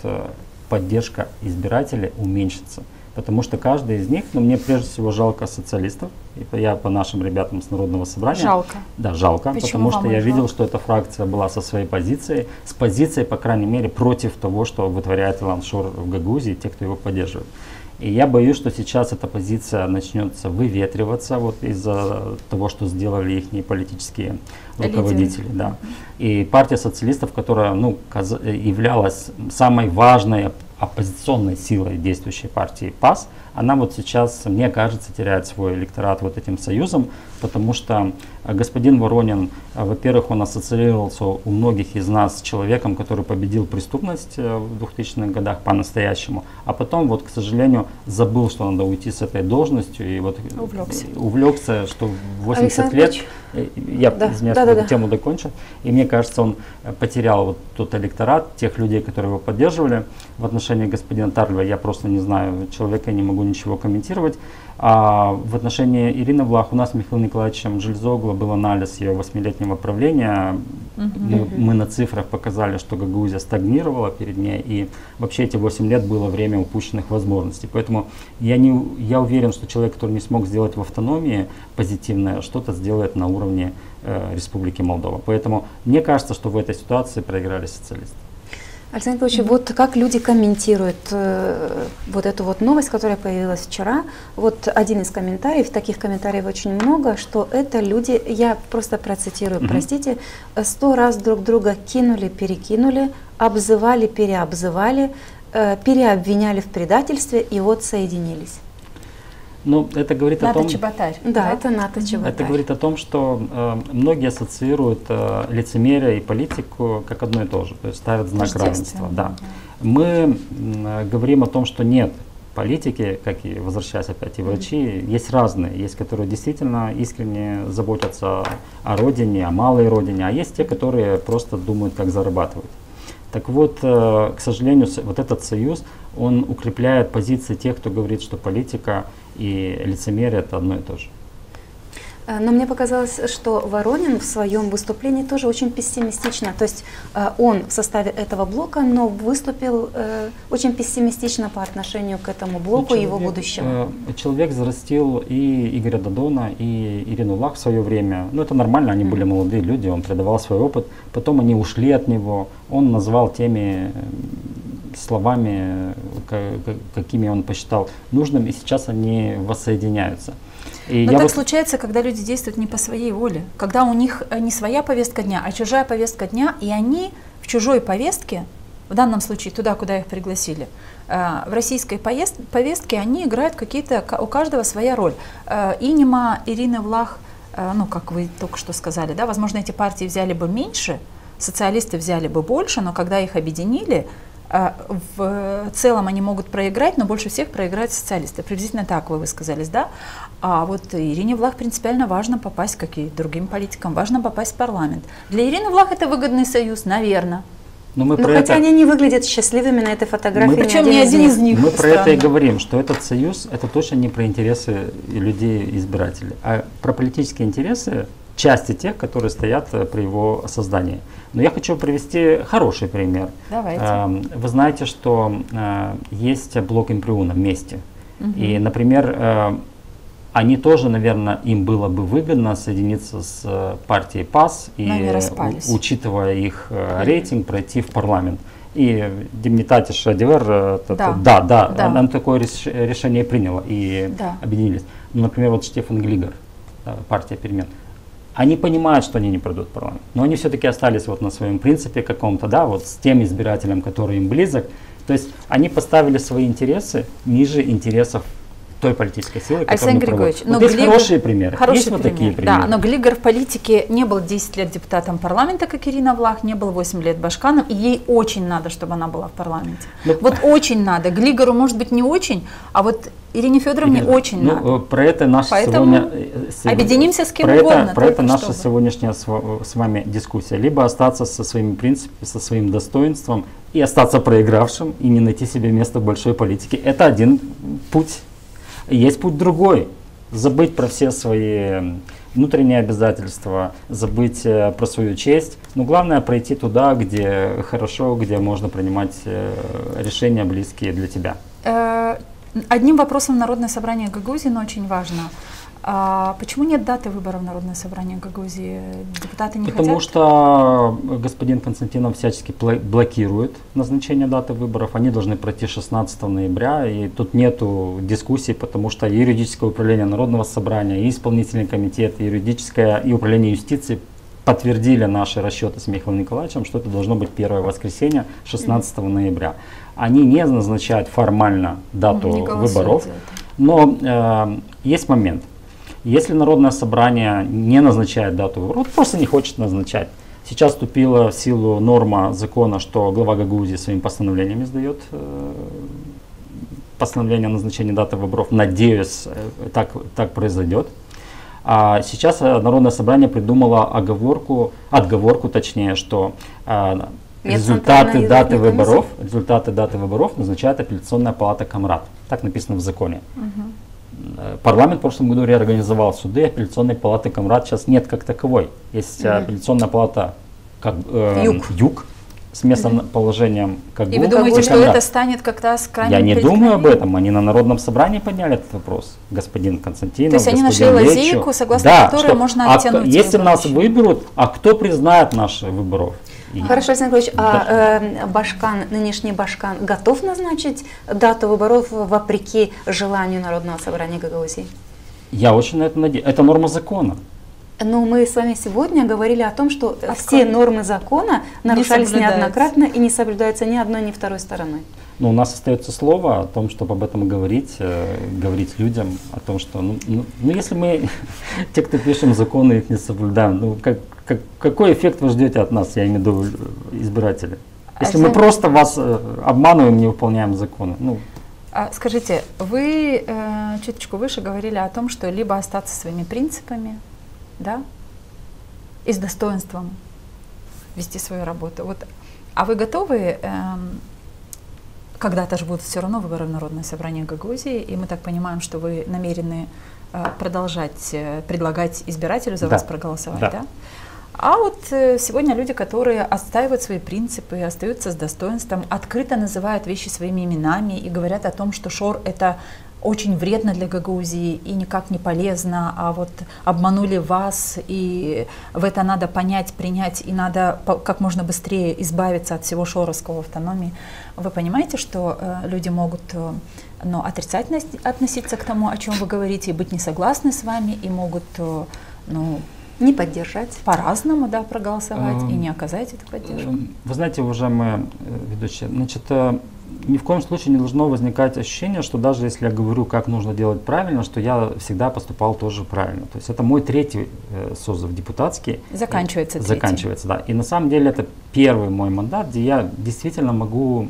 поддержка избирателей уменьшится. Потому что каждый из них, ну, мне прежде всего жалко социалистов, я по нашим ребятам с Народного собрания. Жалко? Да, жалко, Почему потому что я жалко? видел, что эта фракция была со своей позицией, с позицией, по крайней мере, против того, что вытворяет Илхан Шор в Гагаузии, те, кто его поддерживает. И я боюсь, что сейчас эта позиция начнется выветриваться вот из-за того, что сделали их политические руководители. Да. И партия социалистов, которая являлась самой важной оппозиционной силой действующей партии ПАС, она вот сейчас, мне кажется, теряет свой электорат вот этим союзом, потому что господин Воронин, во-первых, он ассоциировался у многих из нас с человеком, который победил преступность в 2000-х годах по-настоящему, а потом, вот, к сожалению, забыл, что надо уйти с этой должностью, и вот увлекся, что в 80 лет, я эту тему докончил, и мне кажется, он потерял вот тот электорат, тех людей, которые его поддерживали. В отношении господина Тарлева я просто не знаю человека, не могу ничего комментировать. А в отношении Ирины Влах у нас с Михаилом Николаевичем Жильзогло был анализ ее 8-летнего правления. Мы на цифрах показали, что Гагаузия стагнировала перед ней, и вообще эти 8 лет было время упущенных возможностей. Поэтому я уверен, что человек, который не смог сделать в автономии позитивное, что-то сделает на уровне Республики Молдова. Поэтому мне кажется, что в этой ситуации проиграли социалисты. Александр Павлович, вот как люди комментируют вот эту вот новость, которая появилась вчера. Вот один из комментариев, таких комментариев очень много, что это люди, я просто процитирую, простите, 100 раз друг друга кинули, перекинули, обзывали, переобзывали, переобвиняли в предательстве и вот соединились. Ну, это говорит о том, Чеботарь. Да, это НАТО Чеботарь. Это говорит о том, что многие ассоциируют лицемерие и политику как одно и то же, то есть ставят знак равенства. Да. Мы говорим о том, что нет, политики, как и возвращаясь опять, и врачи, есть разные, есть, которые действительно искренне заботятся о родине, о малой родине, а есть те, которые просто думают, как зарабатывать. Так вот, к сожалению, вот этот союз, он укрепляет позиции тех, кто говорит, что политика и лицемерие — это одно и то же. Но мне показалось, что Воронин в своем выступлении тоже очень пессимистично. То есть он в составе этого блока, но выступил очень пессимистично по отношению к этому блоку и его будущему. Человек взрастил и Игоря Додона, и Ирину Влах в свое время. Ну, это нормально, они были молодые люди, он передавал свой опыт. Потом они ушли от него, он назвал теми словами, какими он посчитал нужным, и сейчас они воссоединяются. Но так случается, когда люди действуют не по своей воле, когда у них не своя повестка дня, а чужая повестка дня, и они в чужой повестке, в данном случае туда, куда их пригласили, в российской повестке они играют какие-то, у каждого своя роль. Инима, Ирины Влах, ну, как вы только что сказали, да, возможно, эти партии взяли бы меньше, социалисты взяли бы больше, но когда их объединили, в целом они могут проиграть, но больше всех проиграют социалисты. Приблизительно так вы высказались, да? А вот Ирине Влах принципиально важно попасть, как и другим политикам, важно попасть в парламент. Для Ирины Влах это выгодный союз, наверное. Но хотя они не выглядят счастливыми на этой фотографии. Причем ни один из них. Мы про это и говорим, что этот союз, это точно не про интересы людей-избирателей, а про политические интересы части тех, которые стоят при его создании. Но я хочу привести хороший пример. Давайте. Вы знаете, что есть блок Имприуна вместе. И, например, они тоже, наверное, им было бы выгодно соединиться с партией ПАС и, учитывая их рейтинг, пройти в парламент. И Демнитати Шадивер, она такое решение приняла и объединились. Ну, например, вот Штефан Глигер, партия перемен. Они понимают, что они не пройдут в парламент, но они все-таки остались вот на своем принципе каком-то, да, вот с тем избирателем, который им близок. То есть они поставили свои интересы ниже интересов той политической силы, которую мы Александр проводим. Григорьевич, Вот есть хорошие примеры. Есть вот такие примеры. Да, но Глигор в политике не был 10 лет депутатом парламента, как Ирина Влах, не был 8 лет Башканом, и ей очень надо, чтобы она была в парламенте. Вот очень надо. Глигору, может быть, не очень, а вот Ирине Федоровне очень надо. Про это наша Поэтому объединимся с кем угодно. Про это наша сегодняшняя с вами дискуссия. Либо остаться со своими принципами, со своим достоинством и остаться проигравшим, и не найти себе место в большой политике. Это один путь. Есть путь другой. Забыть про все свои внутренние обязательства, забыть про свою честь. Но главное пройти туда, где хорошо, где можно принимать решения, близкие для тебя. Одним вопросом Народное собрание Гагаузии, но очень важно. Почему нет даты выборов в Народное собрание Гагаузии? Депутаты не хотят? Потому что господин Константинов всячески блокирует назначение даты выборов. Они должны пройти 16 ноября, и тут нету дискуссий, потому что юридическое управление Народного собрания, и исполнительный комитет, и юридическое, и управление юстиции подтвердили наши расчеты с Михаилом Николаевичем, что это должно быть первое воскресенье 16 ноября. Они не назначают формально дату выборов, но есть момент. Если Народное собрание не назначает дату выборов, просто не хочет назначать. Сейчас вступила в силу норма закона, что глава Гагаузии своим постановлением издает постановление о назначении даты выборов. Надеюсь, так произойдет. А сейчас Народное собрание придумало отговорку точнее, что результаты даты выборов назначает апелляционная палата Камрад. Так написано в законе. Парламент в прошлом году реорганизовал суды, апелляционной палаты Камрад сейчас нет как таковой. Есть апелляционная палата Юг с местоположением как И вы думаете, что это станет как-то с крайним Я не думаю об этом. Они на Народном собрании подняли этот вопрос. Господин Константинов, то есть они нашли лазейку, согласно которой можно оттянуть если нас выберут, а кто признает наши выборов? Хорошо, Александр Григорьевич, а Башкан, нынешний Башкан, готов назначить дату выборов вопреки желанию Народного собрания Гагаузии? Я очень на это надеюсь. Это норма закона. Но мы с вами сегодня говорили о том, что все нормы закона нарушались неоднократно и не соблюдаются ни одной, ни второй стороной. Но у нас остается слово о том, чтобы об этом говорить людям, о том, что, если мы, те, кто пишем законы, их не соблюдаем, какой эффект вы ждете от нас, я имею в виду избиратели? Если мы просто вас обманываем, не выполняем законы. Скажите, вы чуточку выше говорили о том, что либо остаться своими принципами, да, и с достоинством вести свою работу. А вы готовы, когда-то же будут все равно выборы в Народное собрание Гагаузии, и мы так понимаем, что вы намерены продолжать предлагать избирателю за вас проголосовать, да? А вот сегодня люди, которые отстаивают свои принципы, остаются с достоинством, открыто называют вещи своими именами и говорят о том, что ШОР — это очень вредно для Гагаузии и никак не полезно, а вот обманули вас, и в это надо понять, принять, и надо как можно быстрее избавиться от всего шоровского автономии. Вы понимаете, что люди могут отрицательно относиться к тому, о чем вы говорите, и быть не согласны с вами, и могут не поддержать. По-разному, да, проголосовать и не оказать эту поддержку. Вы знаете, уважаемые ведущие, ни в коем случае не должно возникать ощущение, что даже если я говорю, как нужно делать правильно, что я всегда поступал тоже правильно. То есть это мой третий созыв депутатский. Заканчивается третий. Заканчивается, да. И на самом деле это первый мой мандат, где я действительно могу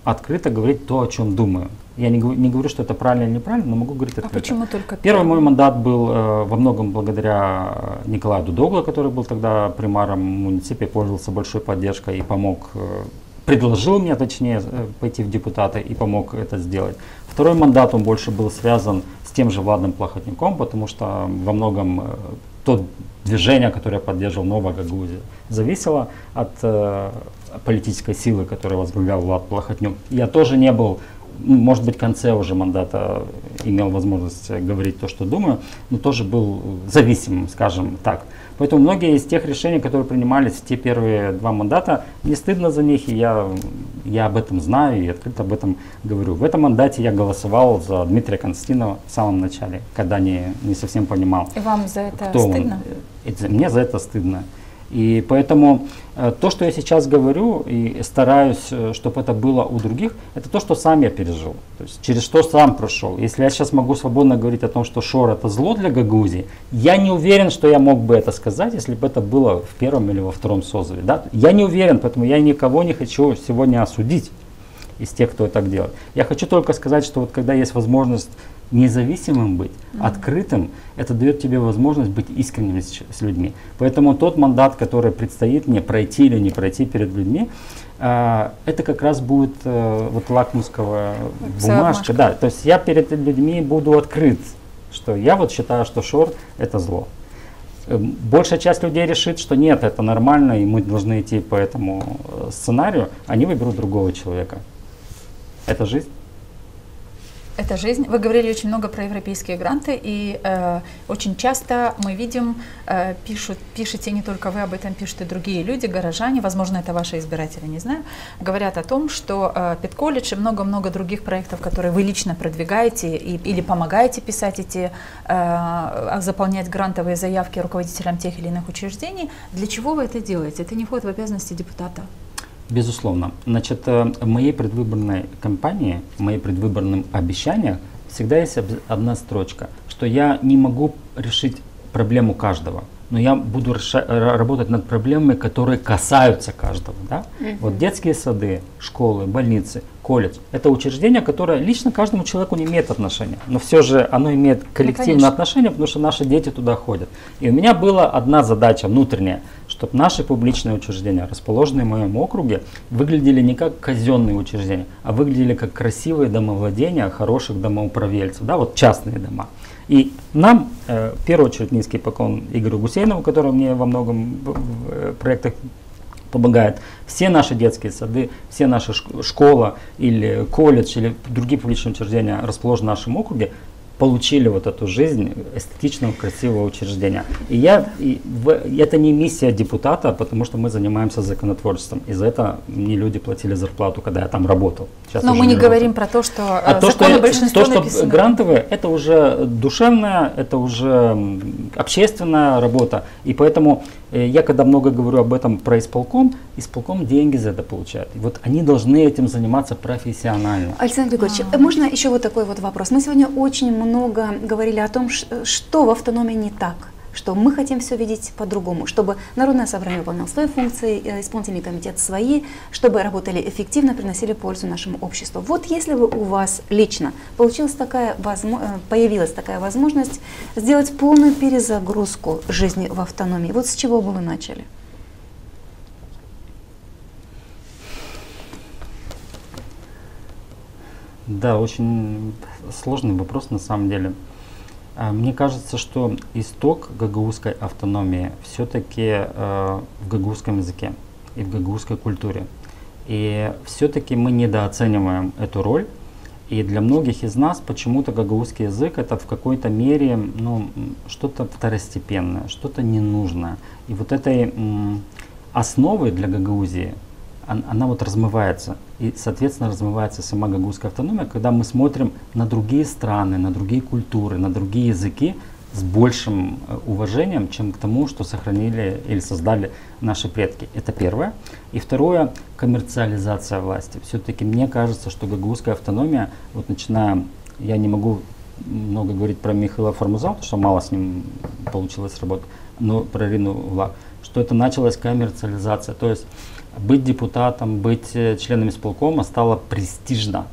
открыто говорить то, о чем думаю. Я не говорю, что это правильно или неправильно, но могу говорить открыто. А почему только первый мой мандат был во многом благодаря Николаю Дудоглу, который был тогда примаром муниципа, пользовался большой поддержкой и помог, предложил мне, точнее, пойти в депутаты и помог это сделать. Второй мандат, он больше был связан с тем же Владом Плохотнюком, потому что во многом то движение, которое я поддерживал, Новая Гагаузия, зависело от политической силы, которую возглавлял Влад Плохотнюк. Я тоже не был, может быть, в конце уже мандата имел возможность говорить то, что думаю, но тоже был зависимым, скажем так. Поэтому многие из тех решений, которые принимались в те первые 2 мандата, не стыдно за них, и я об этом знаю и открыто об этом говорю. В этом мандате я голосовал за Дмитрия Константинова в самом начале, когда не совсем понимал. И вам за это стыдно? Мне за это стыдно. И поэтому то, что я сейчас говорю и стараюсь, чтобы это было у других, это то, что сам я пережил, то есть через что сам прошел. Если я сейчас могу свободно говорить о том, что Шор это зло для Гагаузии, я не уверен, что я мог бы это сказать, если бы это было в первом или во втором созыве. Да? Я не уверен, поэтому я никого не хочу сегодня осудить из тех, кто так делает. Я хочу только сказать, что вот когда есть возможность независимым быть, открытым, это дает тебе возможность быть искренним с людьми. Поэтому тот мандат, который предстоит мне пройти или не пройти перед людьми, это как раз будет вот лакмусковая бумажка. Да, то есть я перед людьми буду открыт, что я вот считаю, что Шор это зло. Большая часть людей решит, что нет, это нормально, и мы должны идти по этому сценарию, они выберут другого человека. Это жизнь. Это жизнь. Вы говорили очень много про европейские гранты, и очень часто мы видим, пишете не только вы об этом, пишут и другие люди, горожане, возможно, это ваши избиратели, не знаю, говорят о том, что Педколледж и много-много других проектов, которые вы лично продвигаете или помогаете писать эти, заполнять грантовые заявки руководителям тех или иных учреждений. Для чего вы это делаете? Это не входит в обязанности депутата. Безусловно. Значит, в моей предвыборной кампании, в моих предвыборных обещаниях всегда есть одна строчка, что я не могу решить проблему каждого, но я буду работать над проблемами, которые касаются каждого. Да? Вот детские сады, школы, больницы, колледж – это учреждение, которое лично каждому человеку не имеет отношения, но все же оно имеет коллективное отношение, потому что наши дети туда ходят. И у меня была одна задача внутренняя, чтобы наши публичные учреждения, расположенные в моем округе, выглядели не как казенные учреждения, а выглядели как красивые домовладения хороших домоуправленцев, да, вот частные дома. И нам, в первую очередь, низкий поклон Игорю Гусейнову, который мне во многом проектах помогает. Все наши детские сады, все наши школа или колледж или другие публичные учреждения, расположенные в нашем округе, получили вот эту жизнь эстетичного, красивого учреждения. И это не миссия депутата, потому что мы занимаемся законотворчеством. И за это мне люди платили зарплату, когда я там работал. Сейчас но мы не говорим про то, что законы большинства написаны. То, что грантовые, это уже душевная, это уже общественная работа. И поэтому я, когда много говорю об этом про исполком деньги за это получают. И вот они должны этим заниматься профессионально. Александр Григорьевич, можно еще вот такой вот вопрос? Мы сегодня очень много говорили о том, что в автономии не так, что мы хотим все видеть по-другому, чтобы Народное собрание выполняло свои функции, исполнительный комитет свои, чтобы работали эффективно, приносили пользу нашему обществу. Вот если бы у вас лично появилась такая возможность сделать полную перезагрузку жизни в автономии, вот с чего бы вы начали? Да, очень сложный вопрос на самом деле. Мне кажется, что исток гагаузской автономии все-таки в гагаузском языке и в гагаузской культуре. И все-таки мы недооцениваем эту роль. И для многих из нас почему-то гагаузский язык это в какой-то мере что-то второстепенное, что-то ненужное. И вот этой основой для Гагаузии она вот размывается. И, соответственно, размывается сама гагаузская автономия, когда мы смотрим на другие страны, на другие культуры, на другие языки с большим уважением, чем к тому, что сохранили или создали наши предки. Это первое. И второе, коммерциализация власти. Все-таки мне кажется, что гагаузская автономия, вот начиная, я не могу много говорить про Михаила Формузала, потому что мало с ним получилось работать, но про Ирину Влах, что это началась коммерциализация. То есть быть депутатом, быть членом исполкома стало престижно.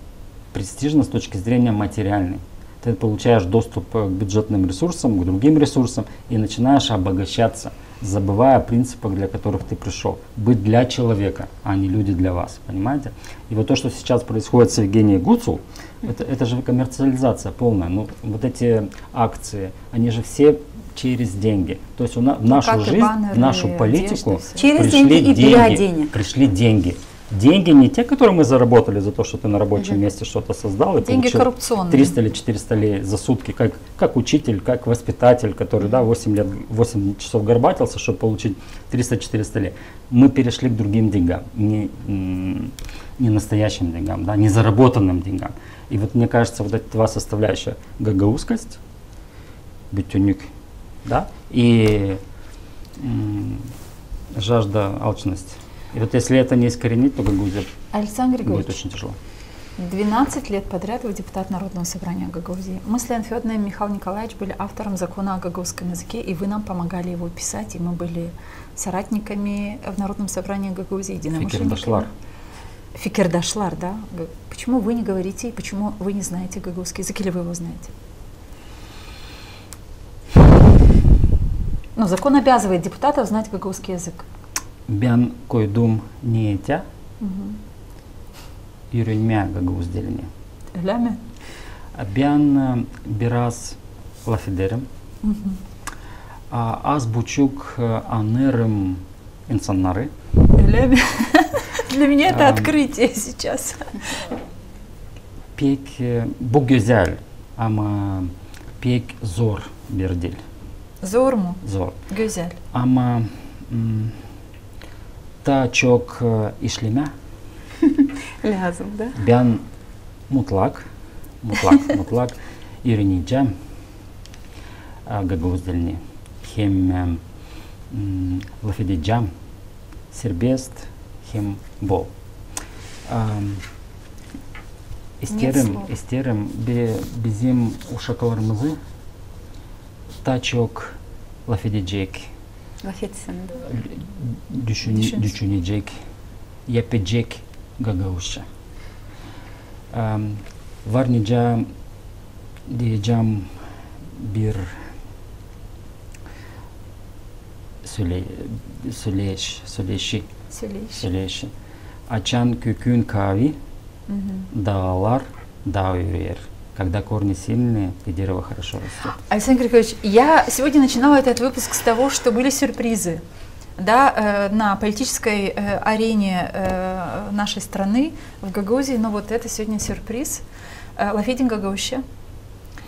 Престижно с точки зрения материальной. Ты получаешь доступ к бюджетным ресурсам, к другим ресурсам и начинаешь обогащаться, забывая о принципах, для которых ты пришел. Быть для человека, а не люди для вас. Понимаете? И вот то, что сейчас происходит с Евгенией Гуцул, это же коммерциализация полная. Ну, вот эти акции, они же все через деньги. То есть в нашу жизнь, в нашу политику через деньги и для денег. Пришли деньги. Деньги не те, которые мы заработали за то, что ты на рабочем месте что-то создал и деньги получил 300 или 400 лей за сутки, как учитель, как воспитатель, который 8 часов горбатился, чтобы получить 300-400 лей. Мы перешли к другим деньгам, не настоящим деньгам, не заработанным деньгам. И вот мне кажется, вот эти два составляющие: гагаузскость, бютюнюк, и жажда, алчность. И вот если это не искоренить, то Гагаузия Александр будет Григорьевич, очень тяжело. 12 лет подряд вы депутат Народного собрания Гагаузии. Мы с Леной Федоровной и Михаил Николаевич были автором закона о гагаузском языке, и вы нам помогали его писать, и мы были соратниками в Народном собрании Гагаузии, единомышленниками. Фикердашлар, да? Почему вы не говорите, и почему вы не знаете гагаузский язык, или вы его знаете? Ну, закон обязывает депутатов знать гагаузский язык. Бян койдум не тя, юрюньмя гагауз деление. Ляме? Бян бирас лафидерем, аз бучук анерем инсаннары. Ляме? Для меня это открытие сейчас. Пек бугюзяль, ама пек зор бердель. Зорму? Зор. Гюзяль. Ама та чок ишлемя. Лязом, да? Бян мутлак, ирниджам, гагауздельни, хем лафидиджам, сербест, хем бол. Истерем безим ушакалармызы, тачок лафидиджек, дючуниджек, япеджек гагаузша. Варниджам диджам бир Сулеши. Ачан кюкюн кави, даалар, дауэр. Когда корни сильные, и дерево хорошо растет. Александр Григорьевич, я сегодня начинала этот выпуск с того, что были сюрпризы. Да, на политической арене нашей страны, в Гагаузии, но вот это сегодня сюрприз. Лафидин Гагаузша.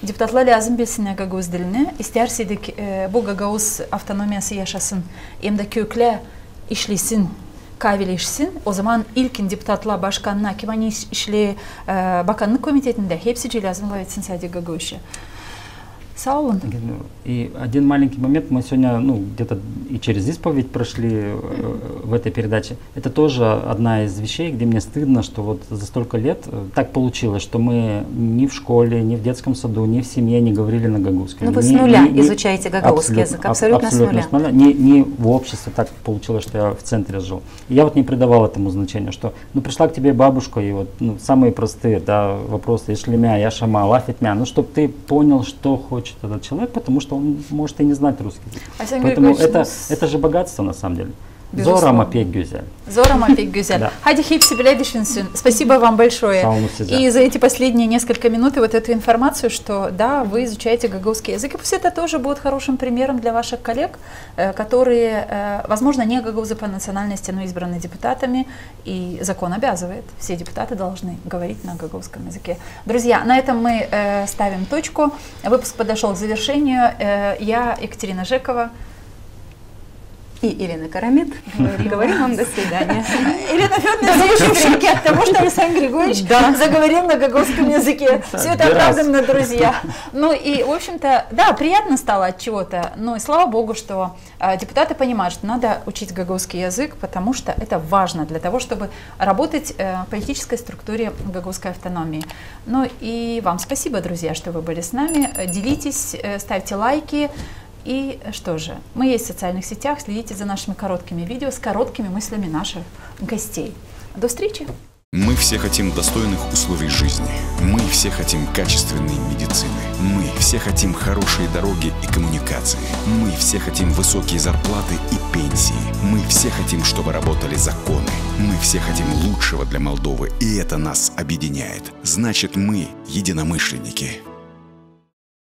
Депутатлар лязым белсине Гагаузделіне, истерсидік бұл Гагауз автономиясы яшасын, емді көкле ишлесін, кавелешсін, о zaman ilkin депутатлар башканна, кемани ишле баканлык комитетінде, хепси же лязым лавитсін сади Гагаузша. Саулун. И один маленький момент, мы сегодня где-то и через исповедь прошли в этой передаче. Это тоже одна из вещей, где мне стыдно, что вот за столько лет так получилось, что мы ни в школе, ни в детском саду, ни в семье не говорили на гагаузском. Ну вы с нуля изучаете гагаузский язык, абсолютно с нуля. Не в обществе так получилось, что я в центре жил. И я вот не придавал этому значения, что пришла к тебе бабушка, и вот самые простые вопросы, ишлемя, яшама, лафитмя, чтобы ты понял, что хочет этот человек, потому что он может и не знать русский язык. Поэтому это же богатство на самом деле. Зорама пек гюзель. Зорама пек гюзель. Хади хипси беледишинсюн. Спасибо вам большое. И за эти последние несколько минут и вот эту информацию, что да, вы изучаете гагаузский язык. И пусть это тоже будет хорошим примером для ваших коллег, которые, возможно, не гагаузы по национальности, но избраны депутатами. И закон обязывает. Все депутаты должны говорить на гагаузском языке. Друзья, на этом мы ставим точку. Выпуск подошел к завершению. Я, Екатерина Жекова, и Елена Карамид говорим вам до свидания. Елена Федоровна в шоке от того, что Александр Григорьевич заговорил на гагаузском языке. Все это оправдано, друзья. Ну и, в общем-то, да, приятно стало от чего-то. Ну и слава богу, что депутаты понимают, что надо учить гагаузский язык, потому что это важно для того, чтобы работать в политической структуре гагаузской автономии. Ну и вам спасибо, друзья, что вы были с нами. Делитесь, ставьте лайки. И что же, мы есть в социальных сетях, следите за нашими короткими видео с короткими мыслями наших гостей. До встречи! Мы все хотим достойных условий жизни. Мы все хотим качественной медицины. Мы все хотим хорошие дороги и коммуникации. Мы все хотим высокие зарплаты и пенсии. Мы все хотим, чтобы работали законы. Мы все хотим лучшего для Молдовы, и это нас объединяет. Значит, мы единомышленники.